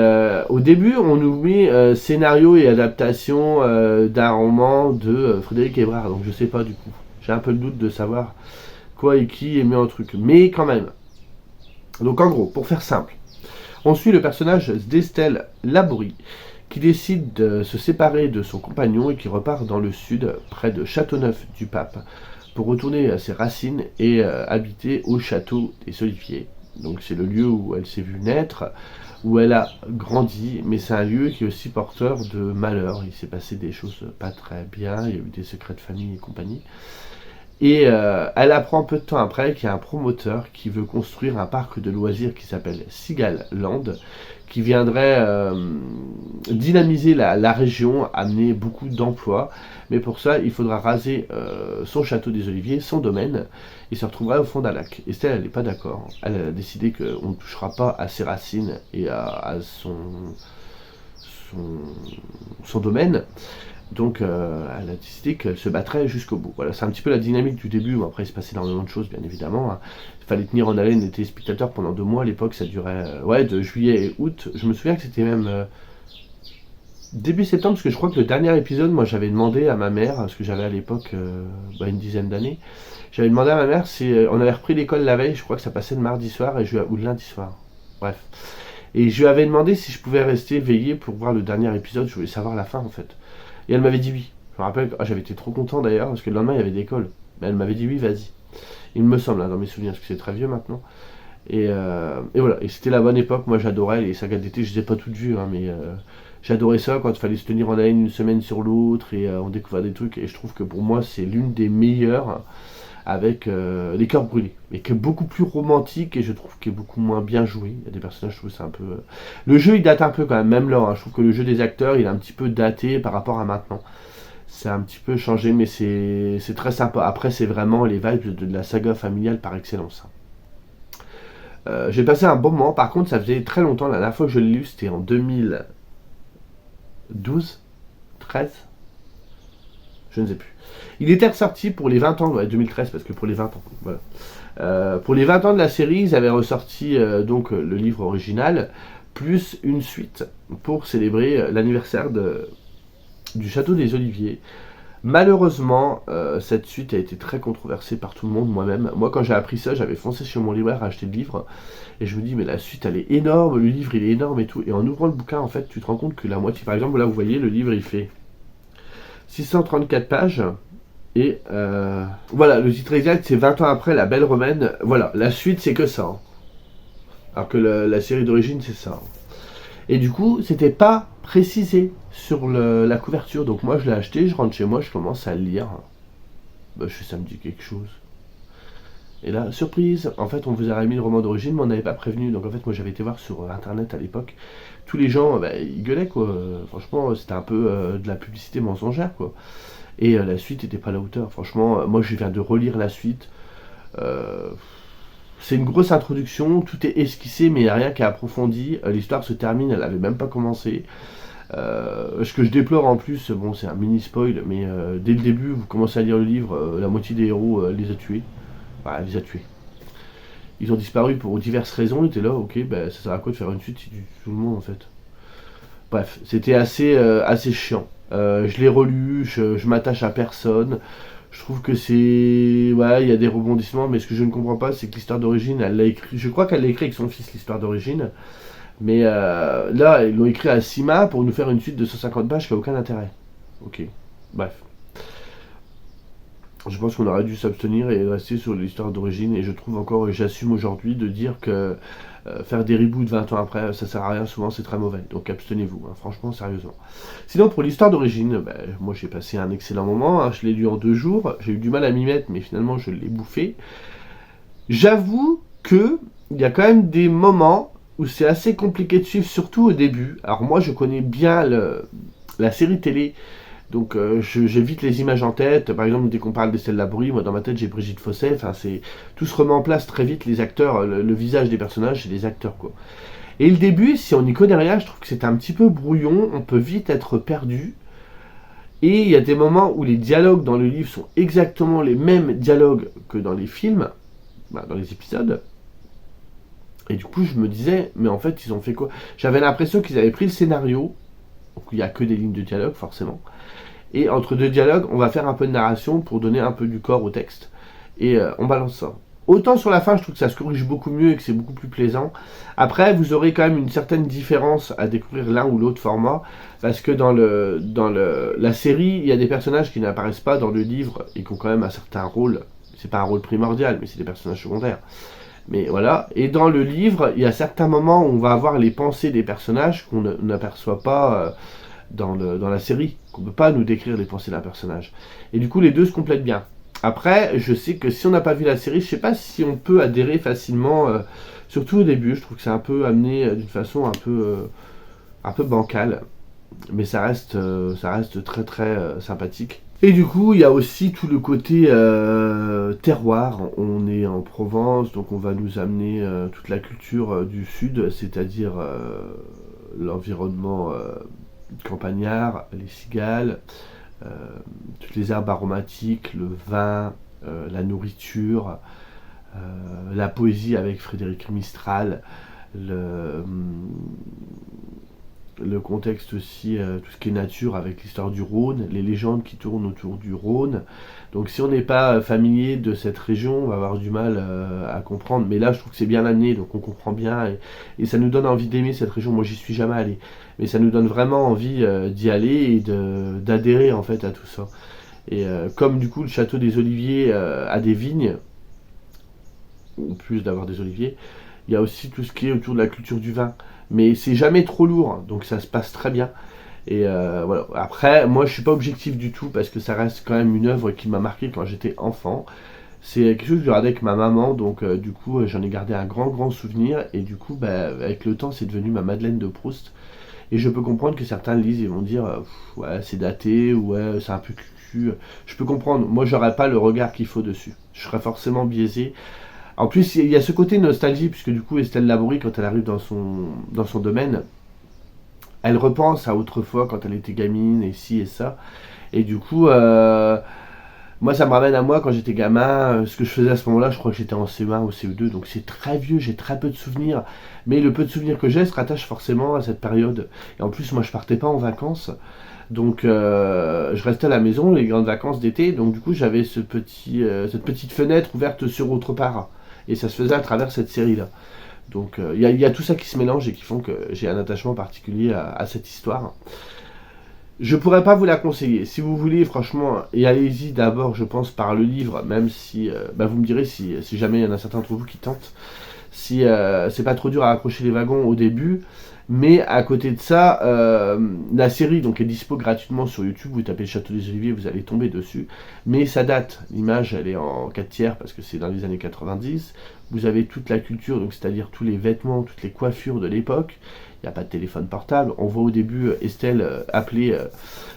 au début, on nous met scénario et adaptation d'un roman de Frédéric Hébrard, donc je sais pas du coup. J'ai un peu le doute de savoir quoi et qui est mis en truc, mais quand même. Donc en gros, pour faire simple, on suit le personnage d'Estelle Laborie, qui décide de se séparer de son compagnon et qui repart dans le sud, près de Châteauneuf-du-Pape, pour retourner à ses racines et habiter au château des Oliviers. Donc c'est le lieu où elle s'est vue naître, où elle a grandi, mais c'est un lieu qui est aussi porteur de malheur. Il s'est passé des choses pas très bien, il y a eu des secrets de famille et compagnie. Et elle apprend peu de temps après qu'il y a un promoteur qui veut construire un parc de loisirs qui s'appelle Seagal Land, qui viendrait dynamiser la région, amener beaucoup d'emplois. Mais pour ça, il faudra raser son château des Oliviers, son domaine, et se retrouverait au fond d'un lac. Estelle, elle n'est pas d'accord. Elle a décidé qu'on ne touchera pas à ses racines et à son domaine. Donc elle a décidé qu'elle se battrait jusqu'au bout. Voilà, c'est un petit peu la dynamique du début. Bon, après, il se passait énormément de choses, bien évidemment, hein. Il fallait tenir en haleine les téléspectateurs pendant 2 mois. À l'époque, ça durait de juillet et août. Je me souviens que c'était même début septembre, parce que je crois que le dernier épisode, moi, j'avais demandé à ma mère, parce que j'avais à l'époque une dizaine d'années, j'avais demandé à ma mère si on avait repris l'école la veille. Je crois que ça passait le mardi soir ou le lundi soir. Bref. Et je lui avais demandé si je pouvais rester veiller pour voir le dernier épisode, je voulais savoir la fin en fait. Et elle m'avait dit oui. Je me rappelle que j'avais été trop content d'ailleurs, parce que le lendemain il y avait d'école. Mais elle m'avait dit oui, vas-y. Il me semble, hein, dans mes souvenirs, parce que c'est très vieux maintenant. Et voilà, et c'était la bonne époque, moi j'adorais les sagas d'été, je les ai pas toutes vues, hein, mais j'adorais ça quand il fallait se tenir en haleine une semaine sur l'autre, et on découvrait des trucs, et je trouve que pour moi c'est l'une des meilleures, avec Les Cœurs Brûlés, mais qui est beaucoup plus romantique, et je trouve qu'il est beaucoup moins bien joué. Il y a des personnages, je trouve c'est un peu... Le jeu il date un peu quand même là, hein. Je trouve que le jeu des acteurs il est un petit peu daté par rapport à maintenant. C'est un petit peu changé, mais c'est très sympa. Après c'est vraiment les vibes de la saga familiale par excellence. J'ai passé un bon moment, par contre ça faisait très longtemps, la dernière fois que je l'ai lu c'était en 2012, 13, je ne sais plus. Il était ressorti pour les 20 ans, ouais, 2013 parce que pour les 20 ans, voilà. Pour les 20 ans de la série, ils avaient ressorti donc le livre original, plus une suite pour célébrer l'anniversaire du Château des Oliviers. Malheureusement, cette suite a été très controversée par tout le monde, moi-même. Moi, quand j'ai appris ça, j'avais foncé chez mon libraire à acheter le livre. Et je me dis, mais la suite, elle est énorme, le livre, il est énorme et tout. Et en ouvrant le bouquin, en fait, tu te rends compte que la moitié, par exemple, là, vous voyez, le livre, il fait 634 pages. Et voilà, le titre exact, c'est 20 ans après, la Belle Romaine. Voilà, la suite, c'est que ça. Hein. Alors que la série d'origine, c'est ça. Hein. Et du coup, c'était pas précisé sur la couverture. Donc moi, je l'ai acheté, je rentre chez moi, je commence à le lire. Bah, je fais, ça me dit quelque chose. Et là, surprise, en fait, on vous a remis le roman d'origine, mais on n'avait pas prévenu. Donc en fait, moi, j'avais été voir sur Internet à l'époque. Tous les gens, bah, ils gueulaient, quoi. Franchement, c'était un peu de la publicité mensongère, quoi. Et la suite n'était pas à la hauteur. Franchement, moi, je viens de relire la suite. Euh, c'est une grosse introduction, tout est esquissé, mais il n'y a rien qui est approfondi. L'histoire se termine, elle n'avait même pas commencé. Ce que je déplore en plus, bon, c'est un mini spoil, mais dès le début, vous commencez à lire le livre, la moitié des héros les a tués. Enfin, elle les a tués. Ils ont disparu pour diverses raisons, ils étaient là, ok, bah, ça sert à quoi de faire une suite si tu tues tout le monde en fait. Bref, c'était assez chiant. Je l'ai relu, je m'attache à personne. Je trouve que c'est... Ouais, il y a des rebondissements, mais ce que je ne comprends pas, c'est que l'histoire d'origine, elle l'a écrit... Je crois qu'elle l'a écrit avec son fils, l'histoire d'origine. Mais là, ils l'ont écrit à Sima pour nous faire une suite de 150 pages qui n'a aucun intérêt. Ok, bref. Je pense qu'on aurait dû s'abstenir et rester sur l'histoire d'origine. Et je trouve encore, et j'assume aujourd'hui, de dire que faire des reboots 20 ans après, ça sert à rien, souvent c'est très mauvais. Donc abstenez-vous, hein, franchement, sérieusement. Sinon, pour l'histoire d'origine, bah, moi j'ai passé un excellent moment. Hein, je l'ai lu en 2 jours. J'ai eu du mal à m'y mettre, mais finalement je l'ai bouffé. J'avoue que il y a quand même des moments où c'est assez compliqué de suivre, surtout au début. Alors moi je connais bien la série télé, donc j'ai vite les images en tête. Par exemple, dès qu'on parle d'Estelle Laborie, moi dans ma tête j'ai Brigitte Fosset. Enfin, tout se remet en place très vite, les acteurs, le visage des personnages, c'est des acteurs quoi. Et le début, si on n'y connaît rien, je trouve que c'est un petit peu brouillon, on peut vite être perdu. Et il y a des moments où les dialogues dans le livre sont exactement les mêmes dialogues que dans les films, bah, dans les épisodes. Et du coup, je me disais, mais en fait, ils ont fait quoi? J'avais l'impression qu'ils avaient pris le scénario, donc il n'y a que des lignes de dialogue, forcément. Et entre deux dialogues, on va faire un peu de narration pour donner un peu du corps au texte. Et on balance ça. Autant sur la fin, je trouve que ça se corrige beaucoup mieux et que c'est beaucoup plus plaisant. Après, vous aurez quand même une certaine différence à découvrir l'un ou l'autre format. Parce que dans la série, il y a des personnages qui n'apparaissent pas dans le livre et qui ont quand même un certain rôle. C'est pas un rôle primordial, mais c'est des personnages secondaires. Mais voilà. Et dans le livre, il y a certains moments où on va avoir les pensées des personnages qu'on n'aperçoit pas dans la série. Qu'on ne peut pas nous décrire les pensées d'un personnage. Et du coup, les deux se complètent bien. Après, je sais que si on n'a pas vu la série, je sais pas si on peut adhérer facilement, surtout au début. Je trouve que c'est un peu amené d'une façon un peu bancale. Mais ça reste très très sympathique. Et du coup, il y a aussi tout le côté terroir. On est en Provence, donc on va nous amener toute la culture du sud, c'est-à-dire l'environnement campagnard, les cigales, toutes les herbes aromatiques, le vin, la nourriture, la poésie avec Frédéric Mistral, le contexte aussi, tout ce qui est nature avec l'histoire du Rhône, les légendes qui tournent autour du Rhône. Donc si on n'est pas familier de cette région, on va avoir du mal à comprendre. Mais là, je trouve que c'est bien amené, donc on comprend bien. Et ça nous donne envie d'aimer cette région. Moi, j'y suis jamais allé. Mais ça nous donne vraiment envie d'y aller et d'adhérer en fait à tout ça. Et comme du coup le château des Oliviers a des vignes, en plus d'avoir des oliviers, il y a aussi tout ce qui est autour de la culture du vin. Mais c'est jamais trop lourd, donc ça se passe très bien. Et voilà. Après, moi je suis pas objectif du tout parce que ça reste quand même une œuvre qui m'a marqué quand j'étais enfant. C'est quelque chose que je regardais avec ma maman, donc du coup j'en ai gardé un grand souvenir. Et du coup, avec le temps, c'est devenu ma Madeleine de Proust. Et je peux comprendre que certains lisent et vont dire ouais, c'est daté, ouais, c'est un peu cucu. Je peux comprendre. Moi, j'aurais pas le regard qu'il faut dessus. Je serais forcément biaisé. En plus, il y a ce côté nostalgie, puisque du coup, Estelle Laborie, quand elle arrive dans son domaine, elle repense à autrefois, quand elle était gamine, et ci et ça. Et du coup, moi, ça me ramène à moi, quand j'étais gamin, ce que je faisais à ce moment-là, je crois que j'étais en CE1 ou CE2, donc c'est très vieux, j'ai très peu de souvenirs. Mais le peu de souvenirs que j'ai se rattache forcément à cette période. Et en plus, moi, je partais pas en vacances. Donc je restais à la maison, les grandes vacances d'été, donc du coup j'avais cette petite fenêtre ouverte sur autre part. Et ça se faisait à travers cette série-là. Donc il y a tout ça qui se mélange et qui font que j'ai un attachement particulier à cette histoire. Je pourrais pas vous la conseiller. Si vous voulez, franchement, et allez-y d'abord, je pense, par le livre, même si vous me direz si jamais il y en a certains d'entre vous qui tentent. Si c'est pas trop dur à accrocher les wagons au début. Mais à côté de ça, la série donc est dispo gratuitement sur YouTube. Vous tapez le Château des Oliviers, vous allez tomber dessus. Mais ça date. L'image, elle est en 4 tiers parce que c'est dans les années 90. Vous avez toute la culture, donc c'est-à-dire tous les vêtements, toutes les coiffures de l'époque. Il n'y a pas de téléphone portable. On voit au début Estelle appeler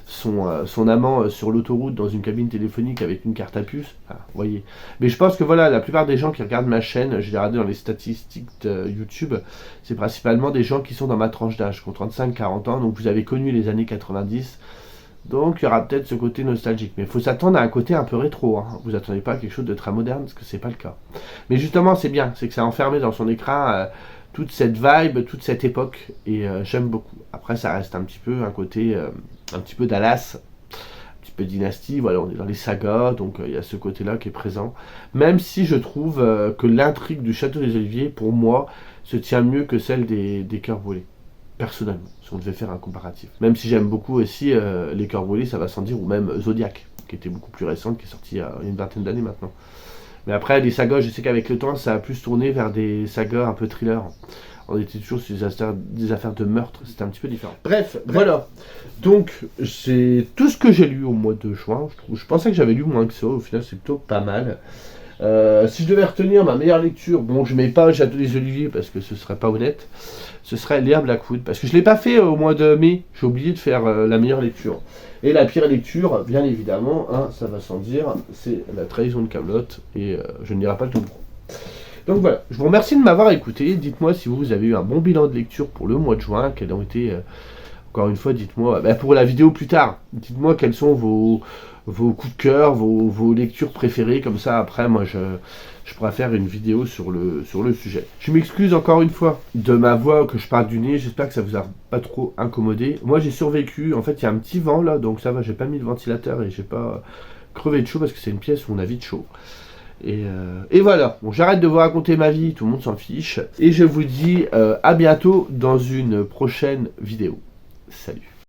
son amant sur l'autoroute dans une cabine téléphonique avec une carte à puce. Vous voyez. Mais je pense que voilà, la plupart des gens qui regardent ma chaîne, je l'ai regardé dans les statistiques de YouTube, c'est principalement des gens qui sont dans ma tranche d'âge, qui ont 35-40 ans, donc vous avez connu les années 90. Donc il y aura peut-être ce côté nostalgique. Mais il faut s'attendre à un côté un peu rétro. Vous attendez pas à quelque chose de très moderne, parce que c'est pas le cas. Mais justement, c'est bien, c'est que ça a enfermé dans son écran toute cette vibe, toute cette époque, et j'aime beaucoup. Après, ça reste un petit peu un côté, un petit peu Dallas, un petit peu dynastie, voilà, on est dans les sagas, donc il y a ce côté-là qui est présent. Même si je trouve que l'intrigue du Château des Oliviers, pour moi, se tient mieux que celle des Cœurs Brûlés. Personnellement, si on devait faire un comparatif. Même si j'aime beaucoup aussi les Cœurs Brûlés, ça va sans dire, ou même Zodiac, qui était beaucoup plus récente, qui est sorti il y a une vingtaine d'années maintenant. Mais après, les sagas, je sais qu'avec le temps, ça a plus tourné vers des sagas un peu thriller. On était toujours sur des affaires de meurtre, c'était un petit peu différent. Bref, voilà. Donc, c'est tout ce que j'ai lu au mois de juin. Je pensais que j'avais lu moins que ça, au final, c'est plutôt pas mal. Si je devais retenir ma meilleure lecture, bon, je mets pas Château des Oliviers parce que ce serait pas honnête. Ce serait Léa Blackwood, parce que je l'ai pas fait au mois de mai. J'ai oublié de faire la meilleure lecture. Et la pire lecture, bien évidemment, ça va sans dire, c'est La Trahison de Kaamelott, et je ne lirai pas le tome 3. Donc voilà, je vous remercie de m'avoir écouté. Dites-moi si vous avez eu un bon bilan de lecture pour le mois de juin, quels ont été, encore une fois, dites-moi, pour la vidéo plus tard, dites-moi quels sont vos coups de cœur, vos lectures préférées, comme ça après moi je pourrais faire une vidéo sur le sujet. Je m'excuse encore une fois de ma voix, que je parle du nez, j'espère que ça vous a pas trop incommodé. Moi j'ai survécu, en fait il y a un petit vent là, donc ça va, j'ai pas mis le ventilateur et j'ai pas crevé de chaud parce que c'est une pièce où on a vite chaud. Et voilà, bon, j'arrête de vous raconter ma vie, tout le monde s'en fiche, et je vous dis à bientôt dans une prochaine vidéo. Salut.